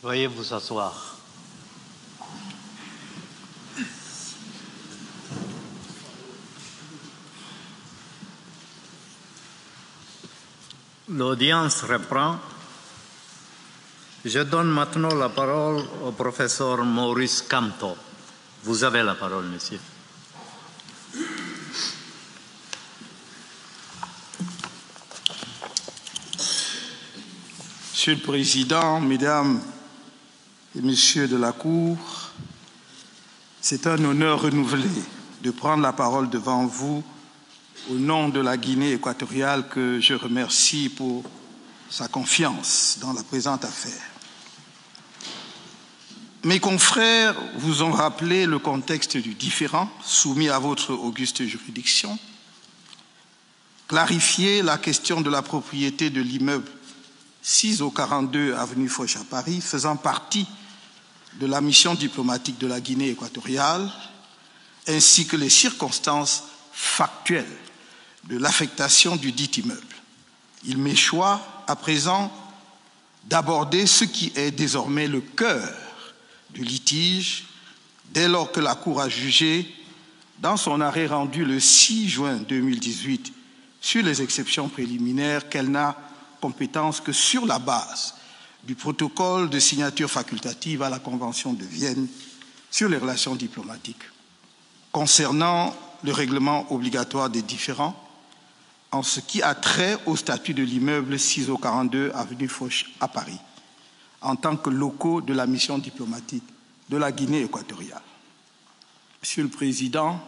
Veuillez vous asseoir. L'audience reprend. Je donne maintenant la parole au professeur Maurice Kamto. Vous avez la parole, monsieur. Monsieur le Président, Mesdames et Messieurs de la Cour, c'est un honneur renouvelé de prendre la parole devant vous au nom de la Guinée équatoriale que je remercie pour sa confiance dans la présente affaire. Mes confrères vous ont rappelé le contexte du différend soumis à votre auguste juridiction, clarifié la question de la propriété de l'immeuble 6 au 42 avenue Foch à Paris, faisant partie de la mission diplomatique de la Guinée équatoriale, ainsi que les circonstances factuelles de l'affectation du dit immeuble. Il m'est choix, à présent, d'aborder ce qui est désormais le cœur du litige, dès lors que la Cour a jugé, dans son arrêt rendu le 6 juin 2018 sur les exceptions préliminaires, qu'elle n'a compétence que sur la base du protocole de signature facultative à la Convention de Vienne sur les relations diplomatiques concernant le règlement obligatoire des différends en ce qui a trait au statut de l'immeuble 6 au 42 avenue Foch à Paris en tant que locaux de la mission diplomatique de la Guinée équatoriale. Monsieur le Président,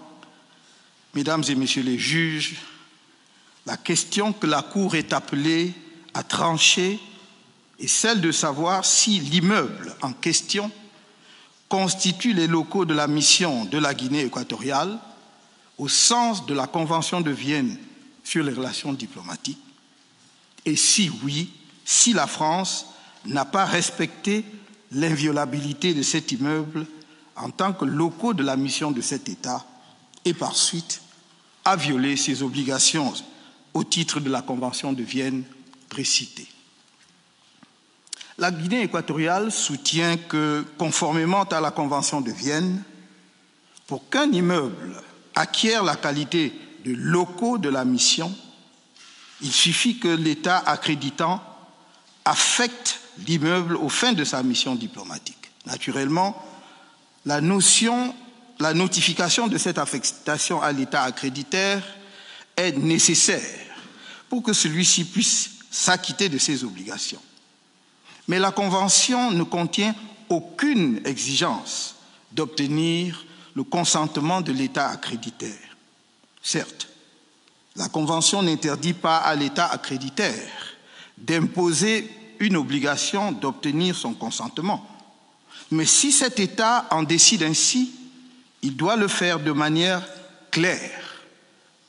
Mesdames et Messieurs les juges, la question que la Cour est appelée à trancher est celle de savoir si l'immeuble en question constitue les locaux de la mission de la Guinée équatoriale au sens de la Convention de Vienne sur les relations diplomatiques et si oui, si la France n'a pas respecté l'inviolabilité de cet immeuble en tant que locaux de la mission de cet État et par suite a violé ses obligations au titre de la Convention de Vienne précitée. La Guinée équatoriale soutient que, conformément à la Convention de Vienne, pour qu'un immeuble acquiert la qualité de locaux de la mission, il suffit que l'État accréditant affecte l'immeuble aux fins de sa mission diplomatique. Naturellement, la notification de cette affectation à l'État accréditaire est nécessaire pour que celui-ci puisse s'acquitter de ses obligations. Mais la Convention ne contient aucune exigence d'obtenir le consentement de l'État accréditaire. Certes, la Convention n'interdit pas à l'État accréditaire d'imposer une obligation d'obtenir son consentement. Mais si cet État en décide ainsi, il doit le faire de manière claire,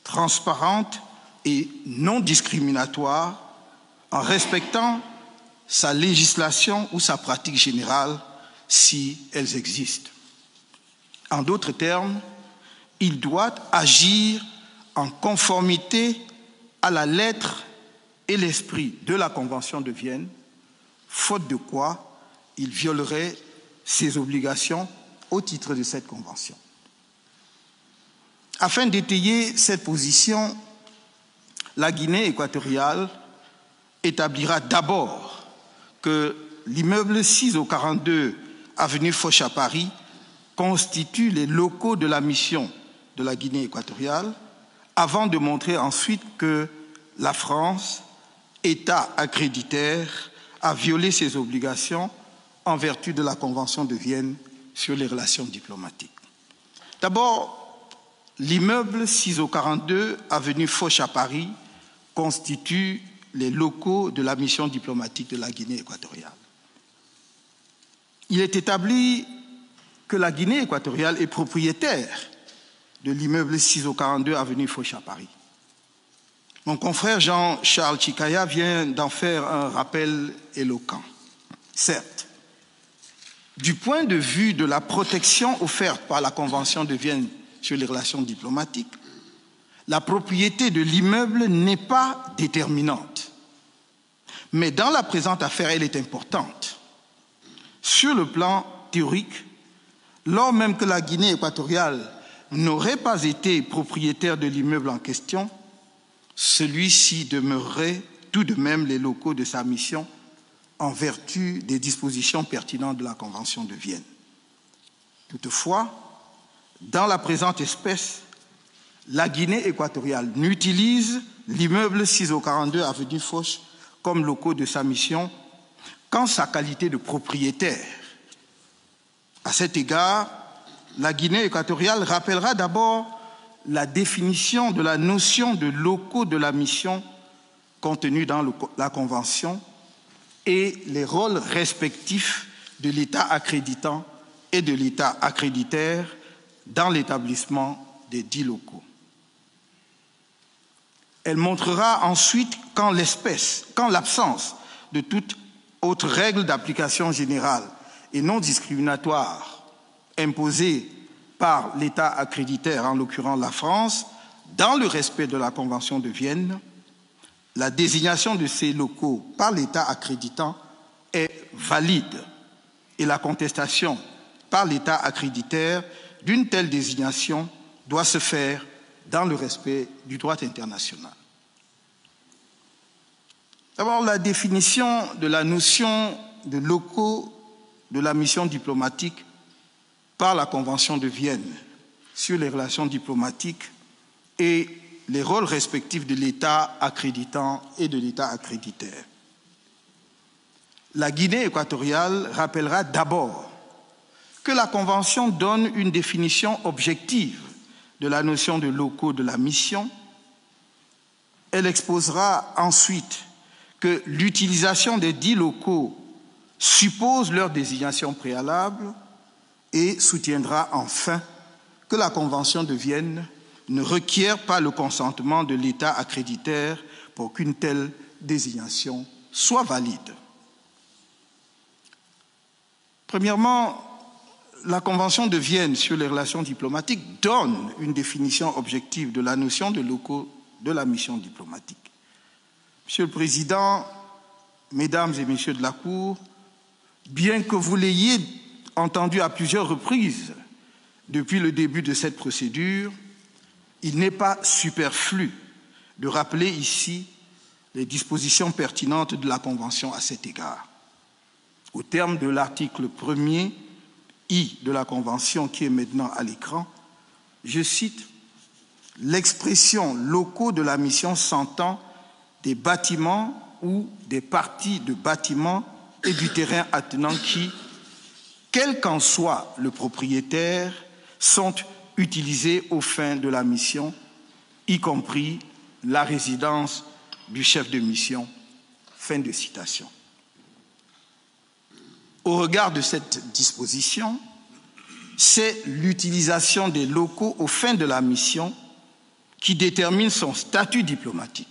transparente et non discriminatoire, en respectant sa législation ou sa pratique générale si elles existent. En d'autres termes, il doit agir en conformité à la lettre et l'esprit de la Convention de Vienne, faute de quoi il violerait ses obligations au titre de cette Convention. Afin d'étayer cette position, la Guinée équatoriale établira d'abord que l'immeuble 6 au 42 avenue Foch à Paris constitue les locaux de la mission de la Guinée équatoriale, avant de montrer ensuite que la France, État accréditaire, a violé ses obligations en vertu de la Convention de Vienne sur les relations diplomatiques. D'abord, l'immeuble 6 au 42 avenue Foch à Paris constitue les locaux de la mission diplomatique de la Guinée équatoriale. Il est établi que la Guinée équatoriale est propriétaire de l'immeuble 6 au 42 avenue Foch à Paris. Mon confrère Jean-Charles Chikaya vient d'en faire un rappel éloquent. Certes, du point de vue de la protection offerte par la Convention de Vienne sur les relations diplomatiques, la propriété de l'immeuble n'est pas déterminante. Mais dans la présente affaire, elle est importante. sur le plan théorique, lors même que la Guinée équatoriale n'aurait pas été propriétaire de l'immeuble en question, celui-ci demeurerait tout de même les locaux de sa mission en vertu des dispositions pertinentes de la Convention de Vienne. Toutefois, dans la présente espèce, la Guinée équatoriale n'utilise l'immeuble 6 au 42 avenue Foch comme locaux de sa mission qu'en sa qualité de propriétaire. À cet égard, la Guinée équatoriale rappellera d'abord la définition de la notion de locaux de la mission contenue dans la Convention et les rôles respectifs de l'État accréditant et de l'État accréditaire dans l'établissement des dits locaux. Elle montrera ensuite qu'en l'absence de toute autre règle d'application générale et non discriminatoire imposée par l'État accréditaire, en l'occurrence la France, dans le respect de la Convention de Vienne, la désignation de ces locaux par l'État accréditant est valide et la contestation par l'État accréditaire d'une telle désignation doit se faire dans le respect du droit international. D'abord, la définition de la notion de locaux de la mission diplomatique par la Convention de Vienne sur les relations diplomatiques et les rôles respectifs de l'État accréditant et de l'État accréditaire. La Guinée équatoriale rappellera d'abord que la Convention donne une définition objective de la notion de locaux de la mission. Elle exposera ensuite que l'utilisation des dits locaux suppose leur désignation préalable et soutiendra enfin que la Convention de Vienne ne requiert pas le consentement de l'État accréditaire pour qu'une telle désignation soit valide. Premièrement, la Convention de Vienne sur les relations diplomatiques donne une définition objective de la notion de locaux de la mission diplomatique. Monsieur le Président, Mesdames et Messieurs de la Cour, bien que vous l'ayez entendu à plusieurs reprises depuis le début de cette procédure, il n'est pas superflu de rappeler ici les dispositions pertinentes de la Convention à cet égard. Au terme de l'article 1er I de la Convention qui est maintenant à l'écran, je cite « L'expression locaux de la mission s'entend des bâtiments ou des parties de bâtiments et du terrain attenant qui, quel qu'en soit le propriétaire, sont utilisés aux fins de la mission, y compris la résidence du chef de mission. » Fin de citation. Au regard de cette disposition, c'est l'utilisation des locaux aux fins de la mission qui détermine son statut diplomatique.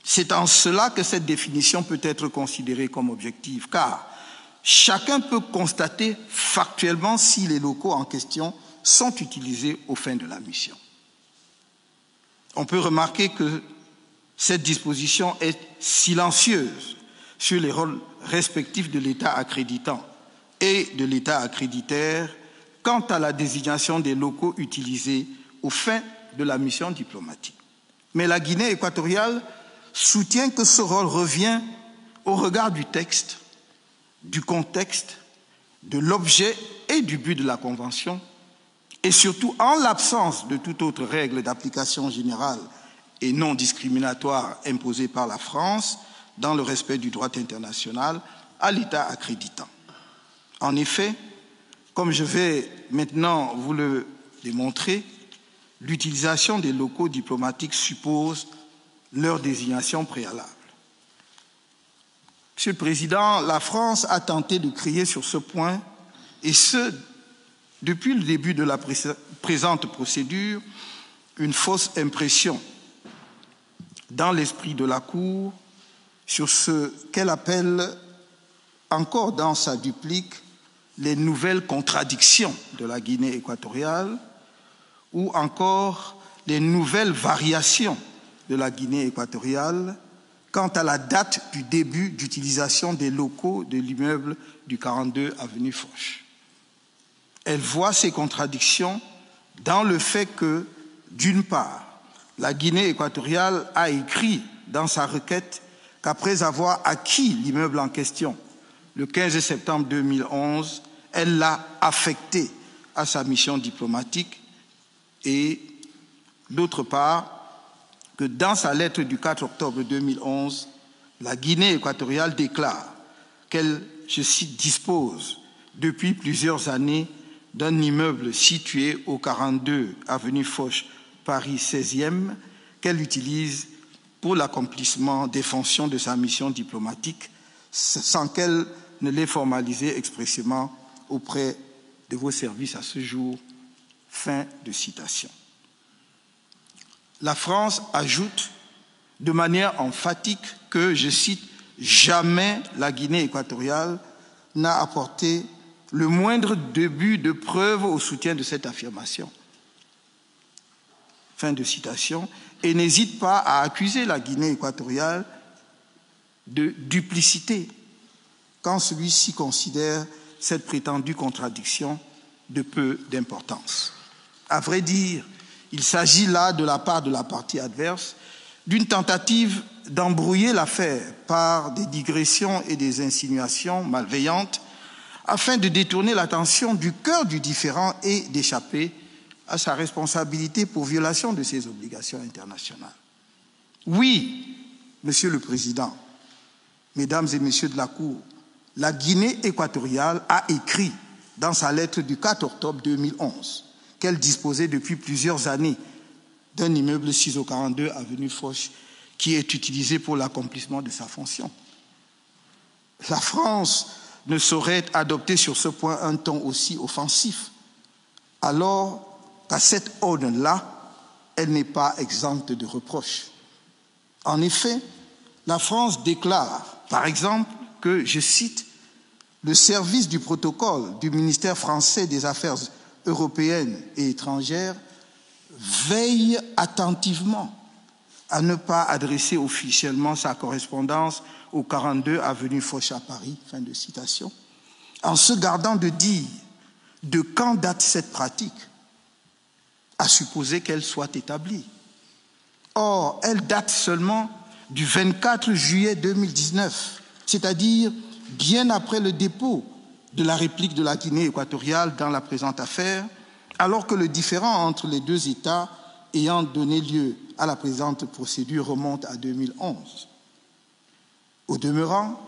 C'est en cela que cette définition peut être considérée comme objective, car chacun peut constater factuellement si les locaux en question sont utilisés aux fins de la mission. On peut remarquer que cette disposition est silencieuse sur les rôles respectifs de l'État accréditant et de l'État accréditaire quant à la désignation des locaux utilisés aux fins de la mission diplomatique. Mais la Guinée équatoriale soutient que ce rôle revient au regard du texte, du contexte, de l'objet et du but de la Convention, et surtout en l'absence de toute autre règle d'application générale et non discriminatoire imposée par la France dans le respect du droit international à l'État accréditant. En effet, comme je vais maintenant vous le démontrer, l'utilisation des locaux diplomatiques suppose leur désignation préalable. Monsieur le Président, la France a tenté de créer sur ce point, et ce, depuis le début de la présente procédure, une fausse impression dans l'esprit de la Cour sur ce qu'elle appelle, encore dans sa duplique, les nouvelles contradictions de la Guinée équatoriale ou encore les nouvelles variations de la Guinée équatoriale quant à la date du début d'utilisation des locaux de l'immeuble du 42 avenue Foch. Elle voit ces contradictions dans le fait que, d'une part, la Guinée équatoriale a écrit dans sa requête qu'après avoir acquis l'immeuble en question le 15 septembre 2011, elle l'a affecté à sa mission diplomatique et, d'autre part, que dans sa lettre du 4 octobre 2011, la Guinée équatoriale déclare qu'elle, je cite, dispose depuis plusieurs années d'un immeuble situé au 42 avenue Foch, Paris 16e, qu'elle utilise pour l'accomplissement des fonctions de sa mission diplomatique sans qu'elle ne l'ait formalisé expressément auprès de vos services à ce jour. Fin de citation. La France ajoute de manière emphatique que, je cite, « jamais la Guinée équatoriale n'a apporté le moindre début de preuve au soutien de cette affirmation ». Fin de citation. Et n'hésite pas à accuser la Guinée équatoriale de duplicité quand celui-ci considère cette prétendue contradiction de peu d'importance. À vrai dire, il s'agit là, de la part de la partie adverse, d'une tentative d'embrouiller l'affaire par des digressions et des insinuations malveillantes afin de détourner l'attention du cœur du différend et d'échapper à sa responsabilité pour violation de ses obligations internationales. Oui, Monsieur le Président, Mesdames et Messieurs de la Cour, la Guinée équatoriale a écrit dans sa lettre du 4 octobre 2011 qu'elle disposait depuis plusieurs années d'un immeuble 6 au 42 avenue Foch qui est utilisé pour l'accomplissement de sa fonction. La France ne saurait adopter sur ce point un ton aussi offensif, alors qu'à cette aune-là, elle n'est pas exempte de reproches. En effet, la France déclare, par exemple, que, je cite, « le service du protocole du ministère français des Affaires européennes et étrangères veille attentivement à ne pas adresser officiellement sa correspondance au 42 avenue Foch à Paris », fin de citation, en se gardant de dire de quand date cette pratique, à supposer qu'elle soit établie. Or, elle date seulement du 24 juillet 2019, c'est-à-dire bien après le dépôt de la réplique de la Guinée équatoriale dans la présente affaire, alors que le différend entre les deux États ayant donné lieu à la présente procédure remonte à 2011. Au demeurant,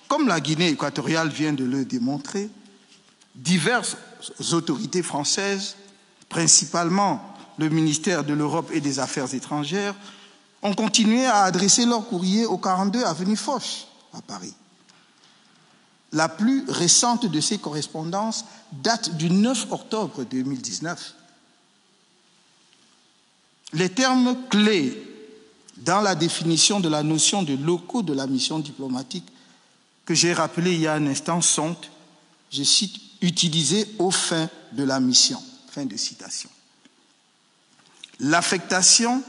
comme la Guinée équatoriale vient de le démontrer, diverses autorités françaises, principalement le ministère de l'Europe et des Affaires étrangères, ont continué à adresser leur courrier au 42 avenue Foch à Paris. La plus récente de ces correspondances date du 9 octobre 2019. Les termes clés dans la définition de la notion de locaux de la mission diplomatique que j'ai rappelé il y a un instant sont, je cite, « utilisés aux fins de la mission ». Fin de citation. L'affectation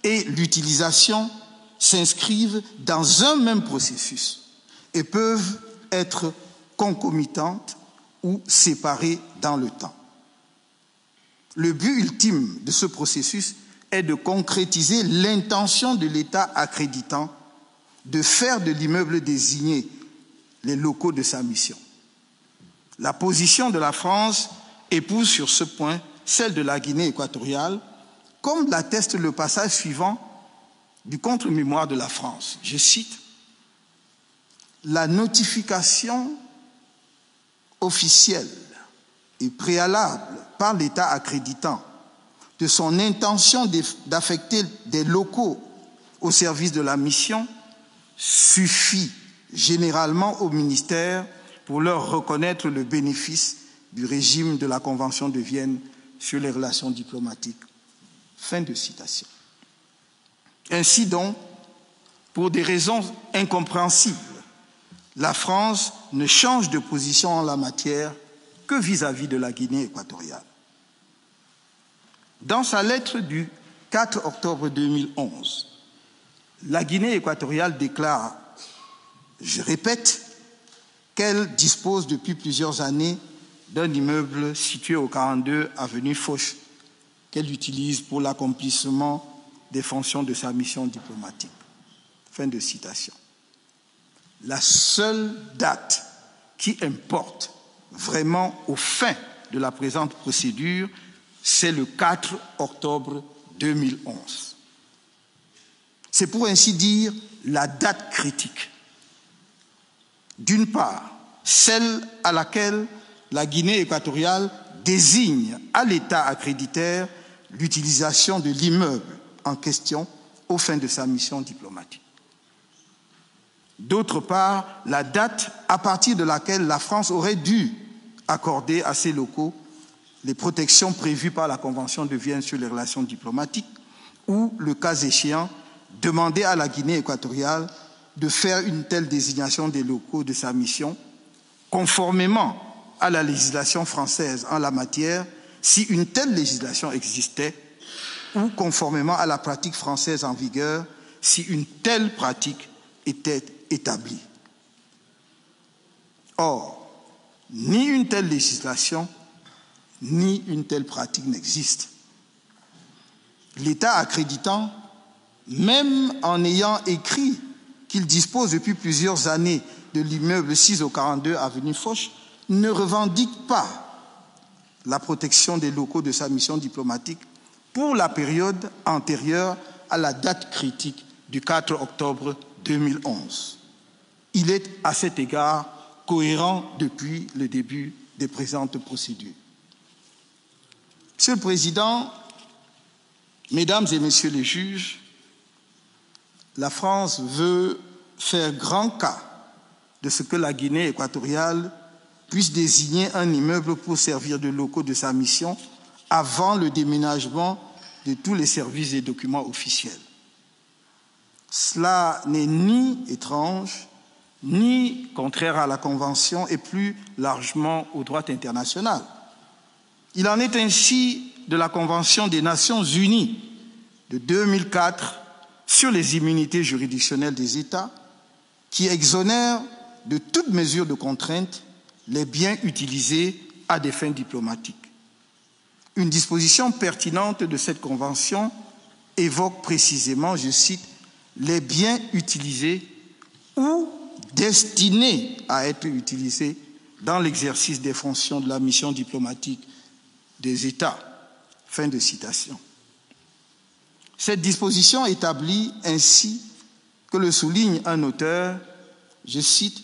et l'utilisation s'inscrivent dans un même processus et peuvent être concomitantes ou séparées dans le temps. Le but ultime de ce processus est de concrétiser l'intention de l'État accréditant de faire de l'immeuble désigné les locaux de sa mission. La position de la France épouse sur ce point celle de la Guinée équatoriale, comme l'atteste le passage suivant du contre-mémoire de la France. Je cite, « La notification officielle et préalable par l'État accréditant de son intention d'affecter des locaux au service de la mission suffit généralement au ministère pour leur reconnaître le bénéfice du régime de la Convention de Vienne sur les relations diplomatiques. » Fin de citation. Ainsi donc, pour des raisons incompréhensibles, la France ne change de position en la matière que vis-à-vis de la Guinée équatoriale. Dans sa lettre du 4 octobre 2011, La Guinée équatoriale déclare, je répète, qu'elle dispose depuis plusieurs années d'un immeuble situé au 42 avenue Foch, qu'elle utilise pour l'accomplissement des fonctions de sa mission diplomatique. Fin de citation. La seule date qui importe vraiment aux fins de la présente procédure, c'est le 4 octobre 2011. C'est pour ainsi dire la date critique. D'une part, celle à laquelle la Guinée équatoriale désigne à l'État accréditaire l'utilisation de l'immeuble en question aux fins de sa mission diplomatique. D'autre part, la date à partir de laquelle la France aurait dû accorder à ses locaux les protections prévues par la Convention de Vienne sur les relations diplomatiques ou, le cas échéant, demander à la Guinée équatoriale de faire une telle désignation des locaux de sa mission, conformément à la législation française en la matière, si une telle législation existait, ou conformément à la pratique française en vigueur, si une telle pratique était établie. Or, ni une telle législation, ni une telle pratique n'existent. L'État accréditant, même en ayant écrit qu'il dispose depuis plusieurs années de l'immeuble 6 au 42 avenue Foch, ne revendique pas la protection des locaux de sa mission diplomatique pour la période antérieure à la date critique du 4 octobre 2011. Il est à cet égard cohérent depuis le début des présentes procédures. Monsieur le Président, Mesdames et Messieurs les juges, la France veut faire grand cas de ce que la Guinée équatoriale puisse désigner un immeuble pour servir de locaux de sa mission avant le déménagement de tous les services et documents officiels. Cela n'est ni étrange, ni contraire à la Convention et plus largement au droit international. Il en est ainsi de la Convention des Nations Unies de 2004 sur les immunités juridictionnelles des États qui exonère de toute mesure de contrainte les biens utilisés à des fins diplomatiques. Une disposition pertinente de cette convention évoque précisément, je cite, les biens utilisés ou destinés à être utilisés dans l'exercice des fonctions de la mission diplomatique des États. Fin de citation. Cette disposition établit ainsi que le souligne un auteur, je cite,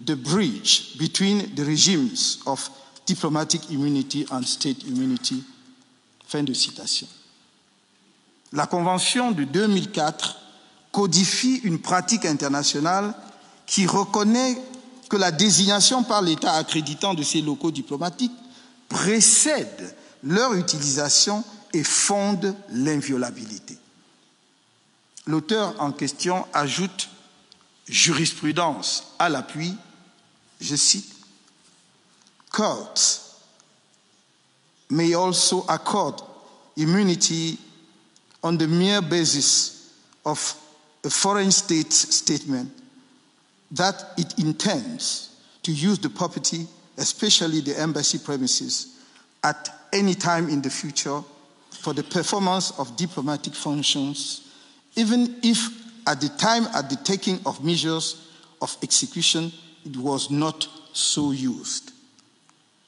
the bridge between the regimes of diplomatic immunity and state immunity. Fin de citation. La Convention de 2004 codifie une pratique internationale qui reconnaît que la désignation par l'État accréditant de ces locaux diplomatiques précède leur utilisation et fonde l'inviolabilité. L'auteur en question ajoute jurisprudence à l'appui, je cite, courts may also accord immunity on the mere basis of a foreign state's statement that it intends to use the property, especially the embassy premises, at any time in the future for the performance of diplomatic functions, even if at the taking of measures of execution, it was not so used.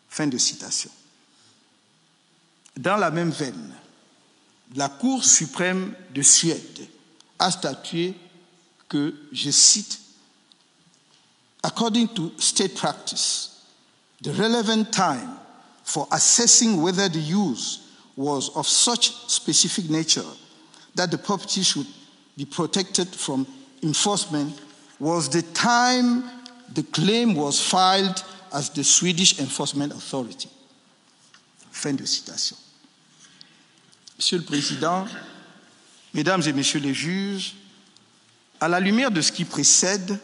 Fin de citation. Dans la même veine, la Cour suprême de Suède a statué que, je cite, according to state practice, the relevant time for assessing whether the use was of such specific nature that the property should be protected from enforcement was the time the claim was filed as the Swedish Enforcement Authority. Fin de citation. Monsieur le Président, Mesdames et Messieurs les juges, à la lumière de ce qui précède,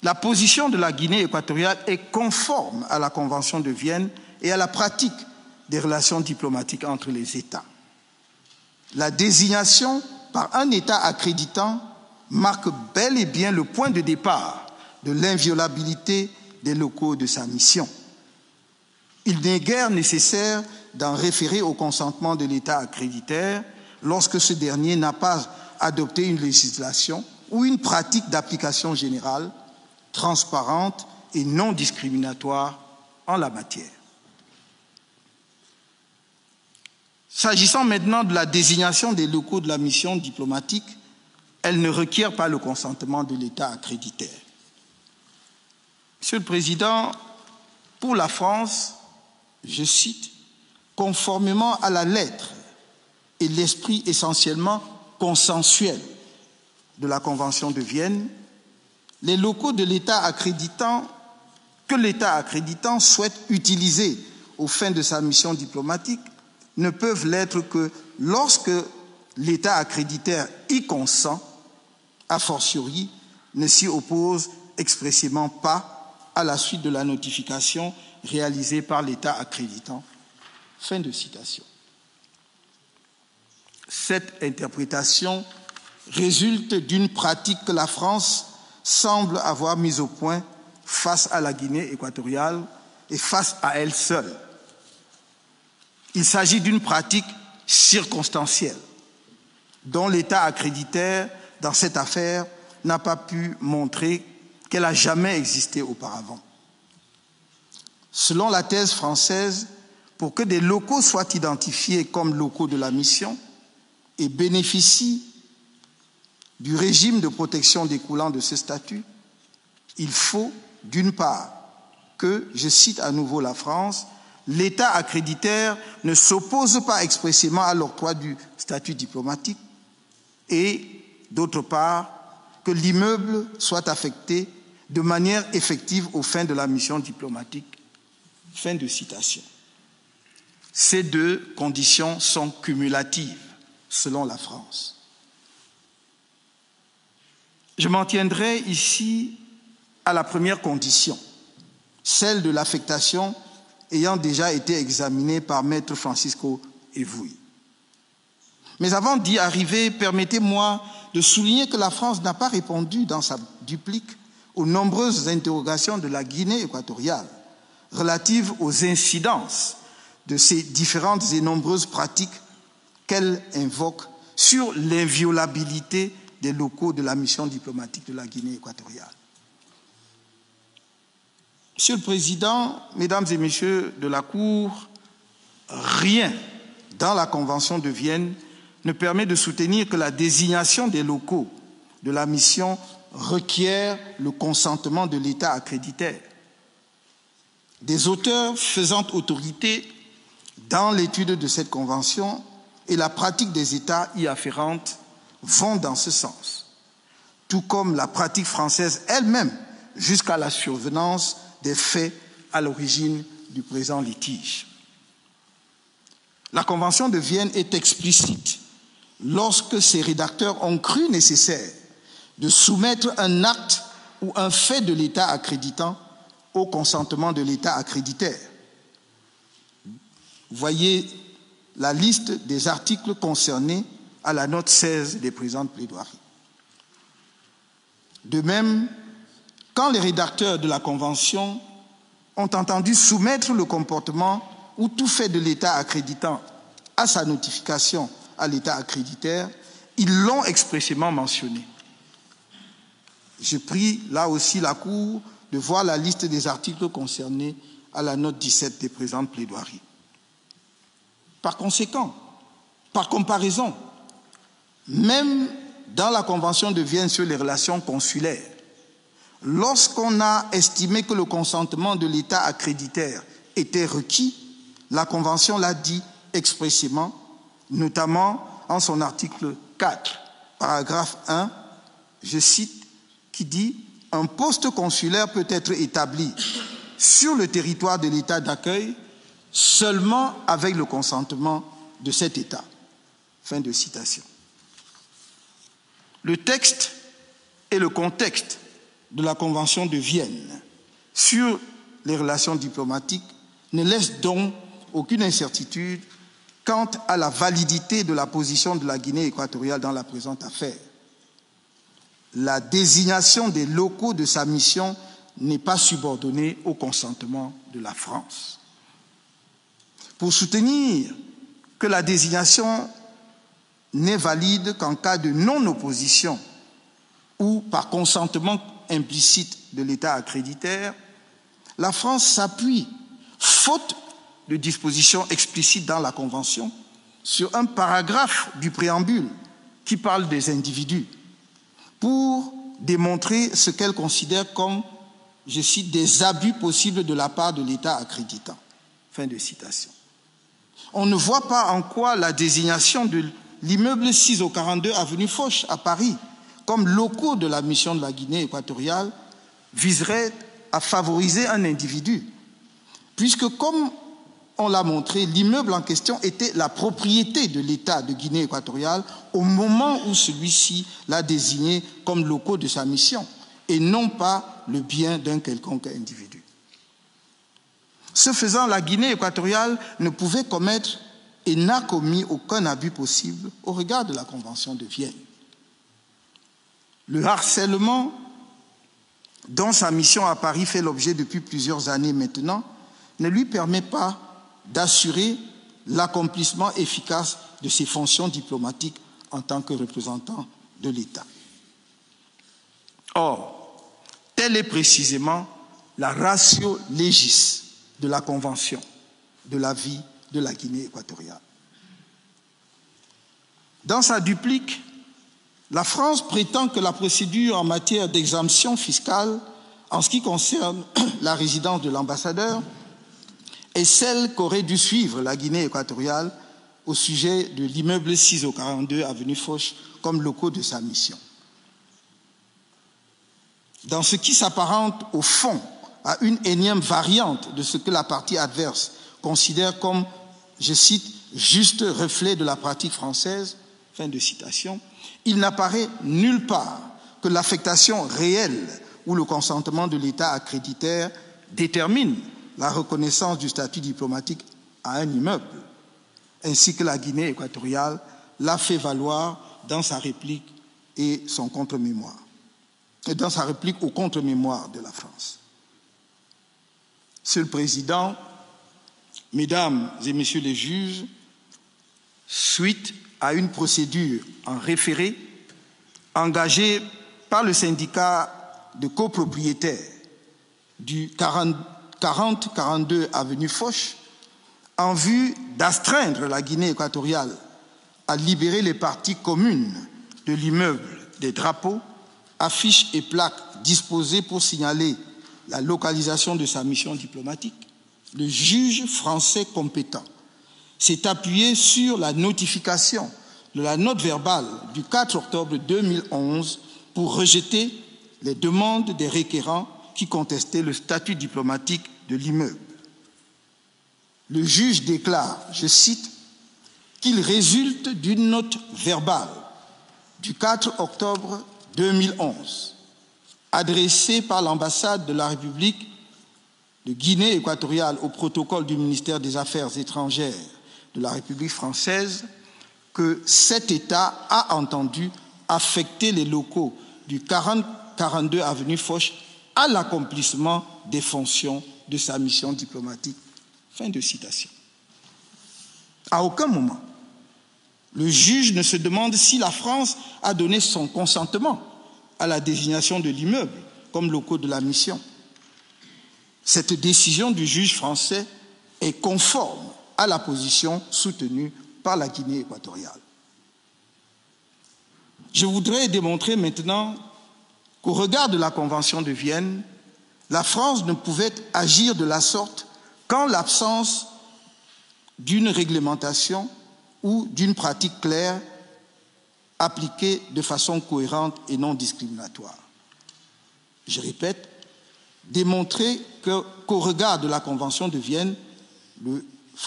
la position de la Guinée équatoriale est conforme à la Convention de Vienne et à la pratique des relations diplomatiques entre les États. La désignation par un État accréditant, marque bel et bien le point de départ de l'inviolabilité des locaux de sa mission. Il n'est guère nécessaire d'en référer au consentement de l'État accréditaire lorsque ce dernier n'a pas adopté une législation ou une pratique d'application générale, transparente et non discriminatoire en la matière. S'agissant maintenant de la désignation des locaux de la mission diplomatique, elle ne requiert pas le consentement de l'État accréditaire. Monsieur le Président, pour la France, je cite, « conformément à la lettre et l'esprit essentiellement consensuel de la Convention de Vienne, les locaux de l'État accréditant que l'État accréditant souhaite utiliser aux fins de sa mission diplomatique ne peuvent l'être que lorsque l'État accréditaire y consent, a fortiori ne s'y oppose expressément pas à la suite de la notification réalisée par l'État accréditant. » Fin de citation. Cette interprétation résulte d'une pratique que la France semble avoir mise au point face à la Guinée équatoriale et face à elle seule. Il s'agit d'une pratique circonstancielle dont l'État accréditaire dans cette affaire n'a pas pu montrer qu'elle a jamais existé auparavant. Selon la thèse française, pour que des locaux soient identifiés comme locaux de la mission et bénéficient du régime de protection découlant de ce statut, il faut, d'une part, que, je cite à nouveau la France, l'État accréditaire ne s'oppose pas expressément à l'octroi du statut diplomatique et, d'autre part, que l'immeuble soit affecté de manière effective aux fins de la mission diplomatique. Fin de citation. Ces deux conditions sont cumulatives, selon la France. Je m'en tiendrai ici à la première condition, celle de l'affectation ayant déjà été examinée par Maître Francisco Evouy. Mais avant d'y arriver, permettez-moi de souligner que la France n'a pas répondu dans sa duplique aux nombreuses interrogations de la Guinée équatoriale relatives aux incidences de ces différentes et nombreuses pratiques qu'elle invoque sur l'inviolabilité des locaux de la mission diplomatique de la Guinée équatoriale. Monsieur le Président, Mesdames et Messieurs de la Cour, rien dans la Convention de Vienne ne permet de soutenir que la désignation des locaux de la mission requiert le consentement de l'État accréditaire. Des auteurs faisant autorité dans l'étude de cette Convention et la pratique des États y afférentes vont dans ce sens, tout comme la pratique française elle-même jusqu'à la survenance des faits à l'origine du présent litige. La Convention de Vienne est explicite lorsque ses rédacteurs ont cru nécessaire de soumettre un acte ou un fait de l'État accréditant au consentement de l'État accréditaire. Voyez la liste des articles concernés à la note 16 des présentes plaidoiries. De même, quand les rédacteurs de la Convention ont entendu soumettre le comportement ou tout fait de l'État accréditant à sa notification à l'État accréditaire, ils l'ont expressément mentionné. Je prie là aussi la Cour de voir la liste des articles concernés à la note 17 des présentes plaidoiries. Par conséquent, par comparaison, même dans la Convention de Vienne sur les relations consulaires, lorsqu'on a estimé que le consentement de l'État accréditaire était requis, la Convention l'a dit expressément, notamment en son article 4, paragraphe 1, je cite, qui dit « Un poste consulaire peut être établi sur le territoire de l'État d'accueil seulement avec le consentement de cet État. » Fin de citation. Le texte et le contexte de la Convention de Vienne sur les relations diplomatiques ne laissent donc aucune incertitude quant à la validité de la position de la Guinée équatoriale dans la présente affaire. la désignation des locaux de sa mission n'est pas subordonnée au consentement de la France. Pour soutenir que la désignation n'est valide qu'en cas de non-opposition ou par consentement implicite de l'État accréditaire, la France s'appuie, faute de dispositions explicites dans la Convention, sur un paragraphe du préambule qui parle des individus pour démontrer ce qu'elle considère comme, je cite, des abus possibles de la part de l'État accréditant. Fin de citation. On ne voit pas en quoi la désignation de l'immeuble 6 au 42 avenue Foch à Paris comme locaux de la mission de la Guinée équatoriale viserait à favoriser un individu, puisque, comme on l'a montré, l'immeuble en question était la propriété de l'État de Guinée équatoriale au moment où celui-ci l'a désigné comme locaux de sa mission, et non pas le bien d'un quelconque individu. Ce faisant, la Guinée équatoriale ne pouvait commettre et n'a commis aucun abus possible au regard de la Convention de Vienne. Le harcèlement dont sa mission à Paris fait l'objet depuis plusieurs années maintenant ne lui permet pas d'assurer l'accomplissement efficace de ses fonctions diplomatiques en tant que représentant de l'État. Or, telle est précisément la ratio legis de la Convention de la vie de la Guinée équatoriale. Dans sa duplique, la France prétend que la procédure en matière d'exemption fiscale en ce qui concerne la résidence de l'ambassadeur est celle qu'aurait dû suivre la Guinée équatoriale au sujet de l'immeuble 6 au 42 avenue Foch comme locaux de sa mission. Dans ce qui s'apparente au fond à une énième variante de ce que la partie adverse considère comme, je cite, juste reflet de la pratique française, fin de citation, il n'apparaît nulle part que l'affectation réelle ou le consentement de l'État accréditaire détermine la reconnaissance du statut diplomatique à un immeuble, ainsi que la Guinée équatoriale l'a fait valoir dans sa réplique et son contre-mémoire, et dans sa réplique au contre-mémoire de la France. Monsieur le Président, Mesdames et Messieurs les juges, suite à une procédure en référé engagée par le syndicat de copropriétaires du 40-42 avenue Foch en vue d'astreindre la Guinée équatoriale à libérer les parties communes de l'immeuble des drapeaux, affiches et plaques disposées pour signaler la localisation de sa mission diplomatique, le juge français compétent s'est appuyé sur la notification de la note verbale du 4 octobre 2011 pour rejeter les demandes des requérants qui contestaient le statut diplomatique de l'immeuble. Le juge déclare, je cite, qu'il résulte d'une note verbale du 4 octobre 2011 adressée par l'ambassade de la République de Guinée équatoriale au protocole du ministère des Affaires étrangères de la République française que cet État a entendu affecter les locaux du 40-42 avenue Foch à l'accomplissement des fonctions de sa mission diplomatique. Fin de citation. À aucun moment, le juge ne se demande si la France a donné son consentement à la désignation de l'immeuble comme locaux de la mission. Cette décision du juge français est conforme à la position soutenue par la Guinée équatoriale. Je voudrais démontrer maintenant qu'au regard de la Convention de Vienne, la France ne pouvait agir de la sorte qu'en l'absence d'une réglementation ou d'une pratique claire appliquée de façon cohérente et non discriminatoire. Je répète, démontrer qu'au regard de la Convention de Vienne,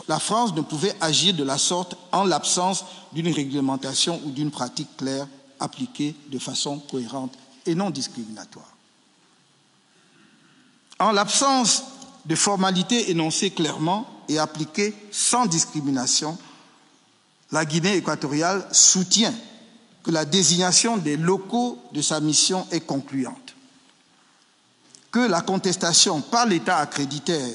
la France ne pouvait agir de la sorte en l'absence d'une réglementation ou d'une pratique claire appliquée de façon cohérente et non discriminatoire. En l'absence de formalités énoncées clairement et appliquées sans discrimination, la Guinée équatoriale soutient que la désignation des locaux de sa mission est concluante, que la contestation par l'État accréditaire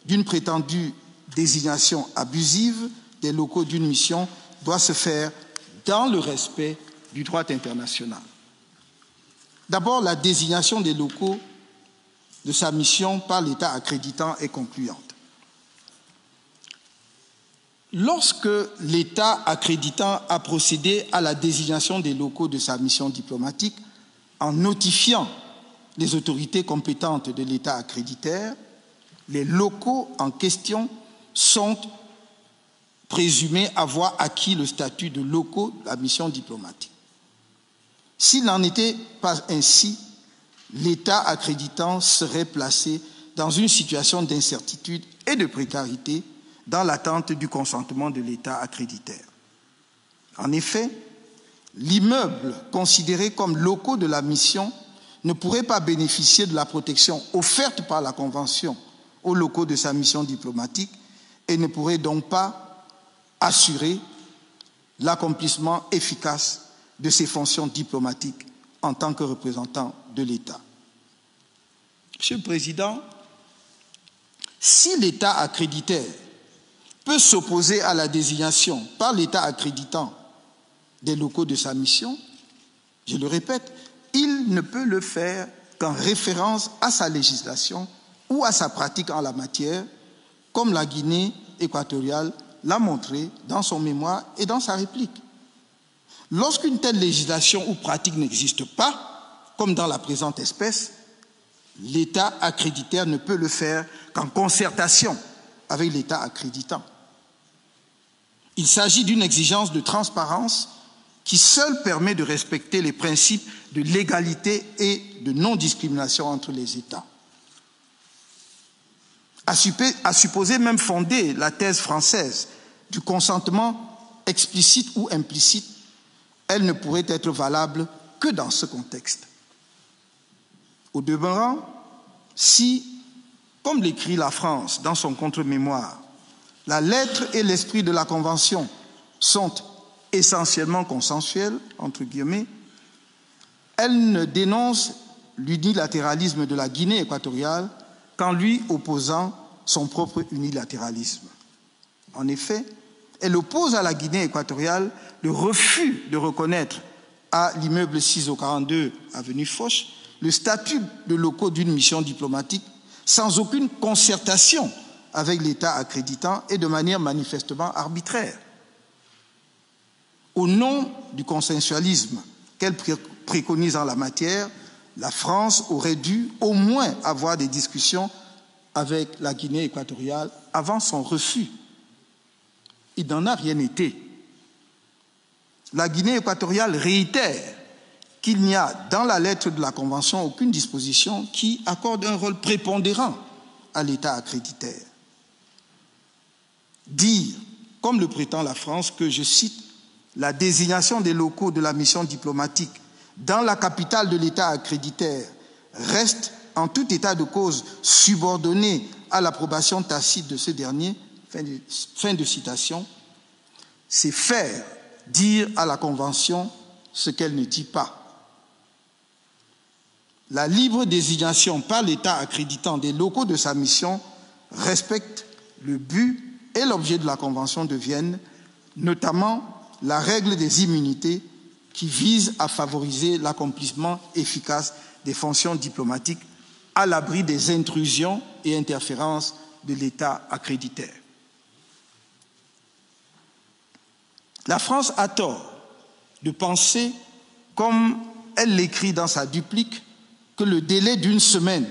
d'une prétendue désignation abusive des locaux d'une mission doit se faire dans le respect du droit international. D'abord, la désignation des locaux de sa mission par l'État accréditant est concluante. Lorsque l'État accréditant a procédé à la désignation des locaux de sa mission diplomatique en notifiant les autorités compétentes de l'État accréditaire, les locaux en question sont présumés avoir acquis le statut de locaux de la mission diplomatique. S'il n'en était pas ainsi, l'État accréditant serait placé dans une situation d'incertitude et de précarité dans l'attente du consentement de l'État accréditaire. En effet, l'immeuble considéré comme locaux de la mission ne pourrait pas bénéficier de la protection offerte par la Convention aux locaux de sa mission diplomatique et ne pourrait donc pas assurer l'accomplissement efficace de ses fonctions diplomatiques en tant que représentant de l'État. Monsieur le Président, si l'État accréditaire peut s'opposer à la désignation par l'État accréditant des locaux de sa mission, je le répète, il ne peut le faire qu'en référence à sa législation ou à sa pratique en la matière, comme la Guinée équatoriale l'a montré dans son mémoire et dans sa réplique. Lorsqu'une telle législation ou pratique n'existe pas, comme dans la présente espèce, l'État accréditaire ne peut le faire qu'en concertation avec l'État accréditant. Il s'agit d'une exigence de transparence qui seule permet de respecter les principes de légalité et de non-discrimination entre les États. À supposer même fonder la thèse française du consentement explicite ou implicite, elle ne pourrait être valable que dans ce contexte. Au demeurant, si, comme l'écrit la France dans son contre-mémoire, la lettre et l'esprit de la Convention sont essentiellement consensuels, entre guillemets, elle ne dénonce l'unilatéralisme de la Guinée équatoriale qu'en lui opposant son propre unilatéralisme. En effet, elle oppose à la Guinée équatoriale le refus de reconnaître à l'immeuble 6 au 42 avenue Foch le statut de locaux d'une mission diplomatique sans aucune concertation avec l'État accréditant et de manière manifestement arbitraire. Au nom du consensualisme qu'elle préconise en la matière, la France aurait dû au moins avoir des discussions avec la Guinée équatoriale avant son refus. Il n'en a rien été. La Guinée équatoriale réitère qu'il n'y a dans la lettre de la Convention aucune disposition qui accorde un rôle prépondérant à l'État accréditaire. Dire, comme le prétend la France, que, je cite, la désignation des locaux de la mission diplomatique dans la capitale de l'État accréditaire reste en tout état de cause subordonnée à l'approbation tacite de ce dernier, fin de citation, c'est faire dire à la Convention ce qu'elle ne dit pas. La libre désignation par l'État accréditant des locaux de sa mission respecte le but et l'objet de la Convention de Vienne, notamment la règle des immunités qui vise à favoriser l'accomplissement efficace des fonctions diplomatiques à l'abri des intrusions et interférences de l'État accréditaire. La France a tort de penser, comme elle l'écrit dans sa duplique, que le délai d'une semaine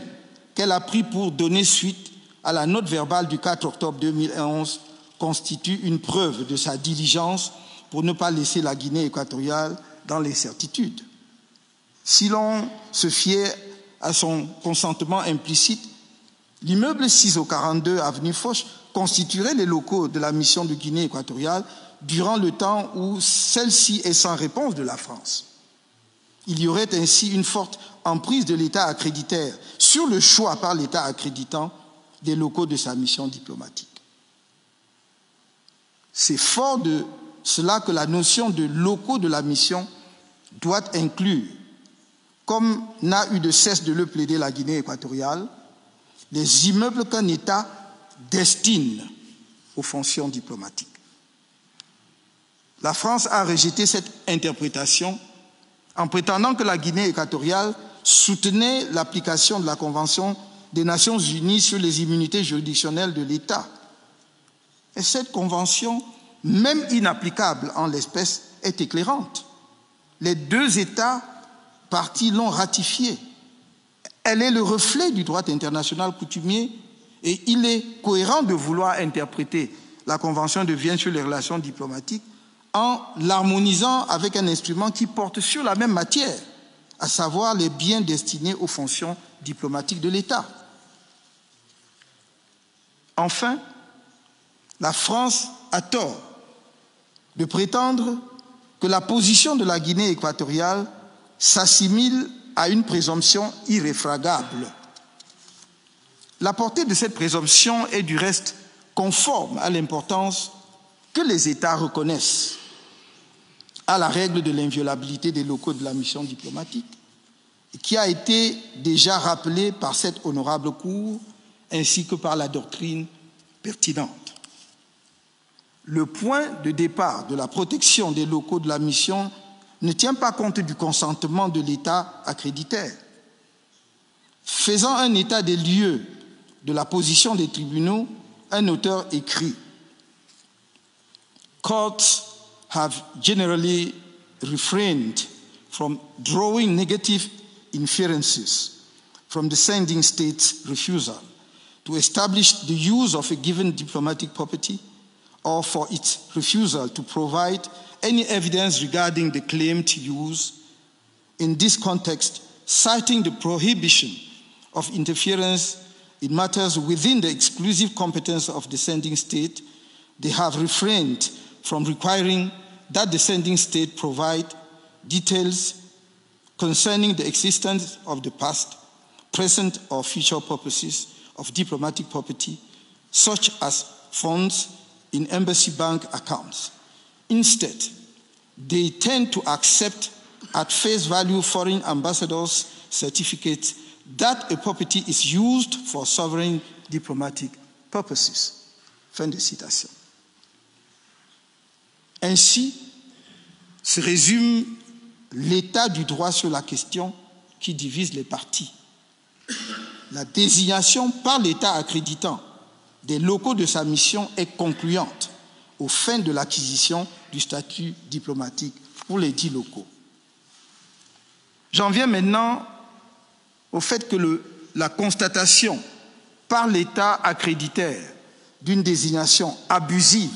qu'elle a pris pour donner suite à la note verbale du 4 octobre 2011 constitue une preuve de sa diligence pour ne pas laisser la Guinée équatoriale dans l'incertitude. Si l'on se fiait à son consentement implicite, l'immeuble 6 au 42 avenue Foch constituerait les locaux de la mission de Guinée équatoriale durant le temps où celle-ci est sans réponse de la France. Il y aurait ainsi une forte emprise de l'État accréditaire sur le choix par l'État accréditant des locaux de sa mission diplomatique. C'est fort de cela que la notion de locaux de la mission doit inclure, comme n'a eu de cesse de le plaider la Guinée équatoriale, les immeubles qu'un État destine aux fonctions diplomatiques. La France a rejeté cette interprétation en prétendant que la Guinée équatoriale soutenait l'application de la Convention des Nations Unies sur les immunités juridictionnelles de l'État. Et cette convention, même inapplicable en l'espèce, est éclairante. Les deux États parties l'ont ratifiée. Elle est le reflet du droit international coutumier et il est cohérent de vouloir interpréter la Convention de Vienne sur les relations diplomatiques en l'harmonisant avec un instrument qui porte sur la même matière, à savoir les biens destinés aux fonctions diplomatiques de l'État. Enfin, la France a tort de prétendre que la position de la Guinée équatoriale s'assimile à une présomption irréfragable. La portée de cette présomption est du reste conforme à l'importance que les États reconnaissent à la règle de l'inviolabilité des locaux de la mission diplomatique, qui a été déjà rappelée par cette honorable Cour ainsi que par la doctrine pertinente. Le point de départ de la protection des locaux de la mission ne tient pas compte du consentement de l'État accréditaire. Faisant un état des lieux de la position des tribunaux, un auteur écrit « Courts have generally refrained from drawing negative inferences from the sending state's refusal to establish the use of a given diplomatic property or for its refusal to provide any evidence regarding the claimed use. In this context, citing the prohibition of interference in matters within the exclusive competence of the sending state, they have refrained from requiring that the sending state provide details concerning the existence of the past, present or future purposes of diplomatic property, such as funds in embassy bank accounts. Instead, they tend to accept at face value foreign ambassadors' certificates that a property is used for sovereign diplomatic purposes. Fin de citation. Ainsi se résume l'état du droit sur la question qui divise les parties. La désignation par l'État accréditant des locaux de sa mission est concluante aux fins de l'acquisition du statut diplomatique pour les 10 locaux. J'en viens maintenant au fait que la constatation par l'État accréditaire d'une désignation abusive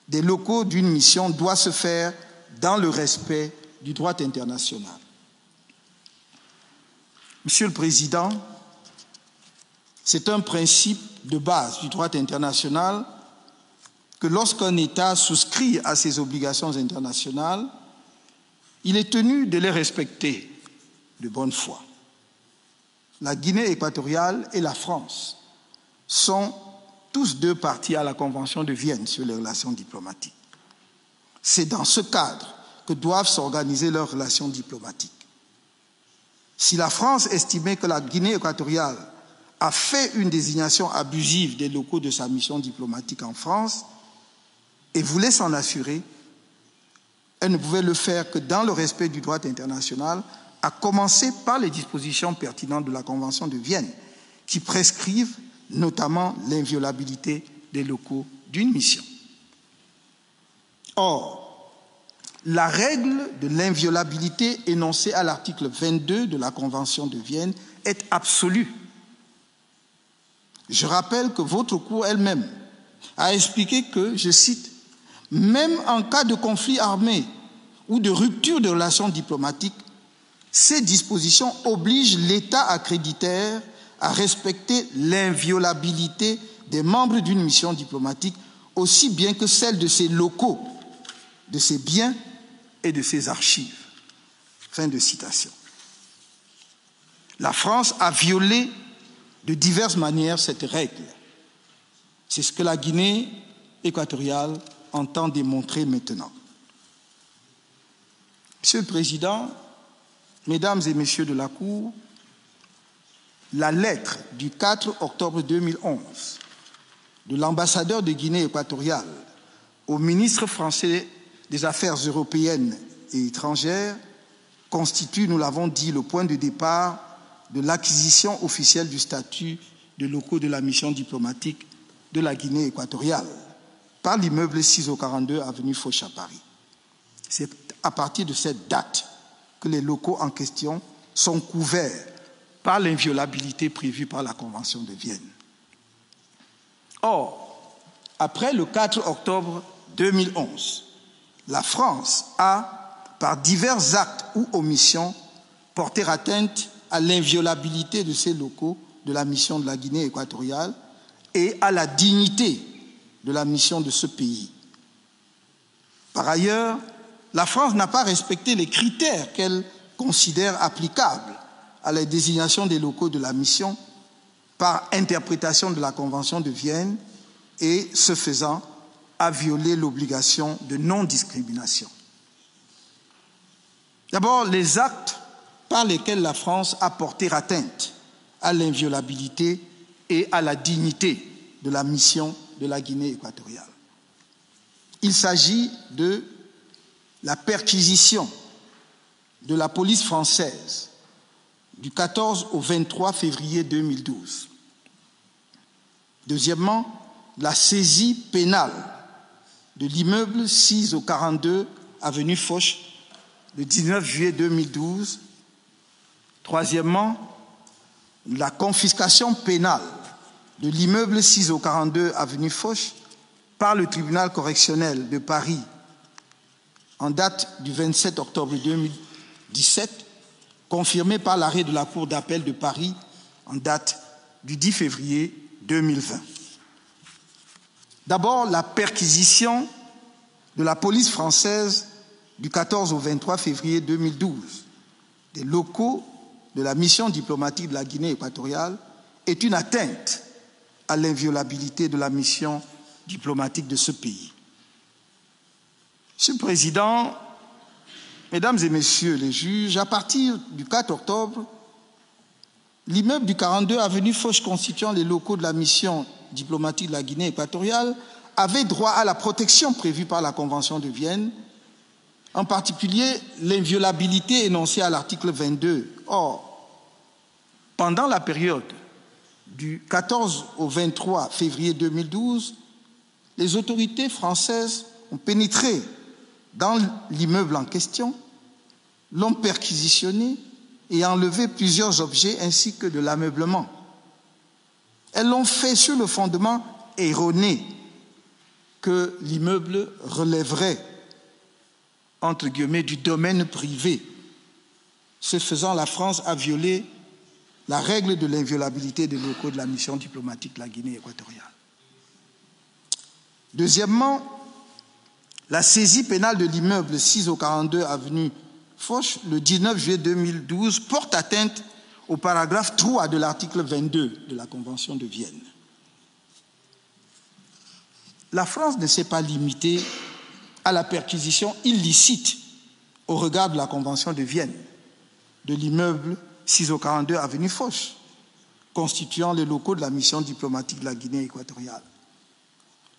des locaux d'une mission doit se faire dans le respect du droit international. Monsieur le Président, c'est un principe de base du droit international que lorsqu'un État souscrit à ses obligations internationales, il est tenu de les respecter de bonne foi. La Guinée équatoriale et la France sont tous deux parties à la Convention de Vienne sur les relations diplomatiques. C'est dans ce cadre que doivent s'organiser leurs relations diplomatiques. Si la France estimait que la Guinée équatoriale a fait une désignation abusive des locaux de sa mission diplomatique en France et voulait s'en assurer, elle ne pouvait le faire que dans le respect du droit international, à commencer par les dispositions pertinentes de la Convention de Vienne, qui prescrivent notamment l'inviolabilité des locaux d'une mission. Or, la règle de l'inviolabilité énoncée à l'article 22 de la Convention de Vienne est absolue. Je rappelle que votre Cour elle-même a expliqué que, je cite, « Même en cas de conflit armé ou de rupture de relations diplomatiques, ces dispositions obligent l'État accréditaire à respecter l'inviolabilité des membres d'une mission diplomatique aussi bien que celle de ses locaux, de ses biens et de ses archives. » Fin de citation. La France a violé de diverses manières cette règle. C'est ce que la Guinée équatoriale entend démontrer maintenant. Monsieur le Président, Mesdames et Messieurs de la Cour, la lettre du 4 octobre 2011 de l'ambassadeur de Guinée équatoriale au ministre français des Affaires européennes et étrangères constitue, nous l'avons dit, le point de départ de l'acquisition officielle du statut de locaux de la mission diplomatique de la Guinée équatoriale par l'immeuble 6/42 avenue Foch à Paris. C'est à partir de cette date que les locaux en question sont couverts par l'inviolabilité prévue par la Convention de Vienne. Or, après le 4 octobre 2011, la France a, par divers actes ou omissions, porté atteinte à l'inviolabilité de ces locaux de la mission de la Guinée équatoriale et à la dignité de la mission de ce pays. Par ailleurs, la France n'a pas respecté les critères qu'elle considère applicables à la désignation des locaux de la mission par interprétation de la Convention de Vienne et, ce faisant, a violé l'obligation de non-discrimination. D'abord, les actes par lesquels la France a porté atteinte à l'inviolabilité et à la dignité de la mission de la Guinée équatoriale. Il s'agit de la perquisition de la police française du 14 au 23 février 2012. Deuxièmement, la saisie pénale de l'immeuble 6/42 avenue Foch le 19 juillet 2012. Troisièmement, la confiscation pénale de l'immeuble 6/42 avenue Foch par le tribunal correctionnel de Paris en date du 27 octobre 2017, confirmée par l'arrêt de la Cour d'appel de Paris en date du 10 février 2020. D'abord, la perquisition de la police française du 14 au 23 février 2012 des locaux de la mission diplomatique de la Guinée équatoriale est une atteinte à l'inviolabilité de la mission diplomatique de ce pays. Monsieur le Président, Mesdames et Messieurs les juges, à partir du 4 octobre, l'immeuble du 42 avenue Foch constituant les locaux de la mission diplomatique de la Guinée équatoriale avait droit à la protection prévue par la Convention de Vienne, en particulier l'inviolabilité énoncée à l'article 22. Or, pendant la période du 14 au 23 février 2012, les autorités françaises ont pénétré dans l'immeuble en question, l'ont perquisitionné et enlevé plusieurs objets ainsi que de l'ameublement. Elles l'ont fait sur le fondement erroné que l'immeuble relèverait, entre guillemets, du domaine privé. Ce faisant, la France a violé la règle de l'inviolabilité des locaux de la mission diplomatique de la Guinée équatoriale. Deuxièmement, la saisie pénale de l'immeuble 6/42 avenue Foch le 19 juillet 2012 porte atteinte au paragraphe 3 de l'article 22 de la Convention de Vienne. La France ne s'est pas limitée à la perquisition illicite au regard de la Convention de Vienne de l'immeuble 6/42 avenue Foch, constituant les locaux de la mission diplomatique de la Guinée équatoriale.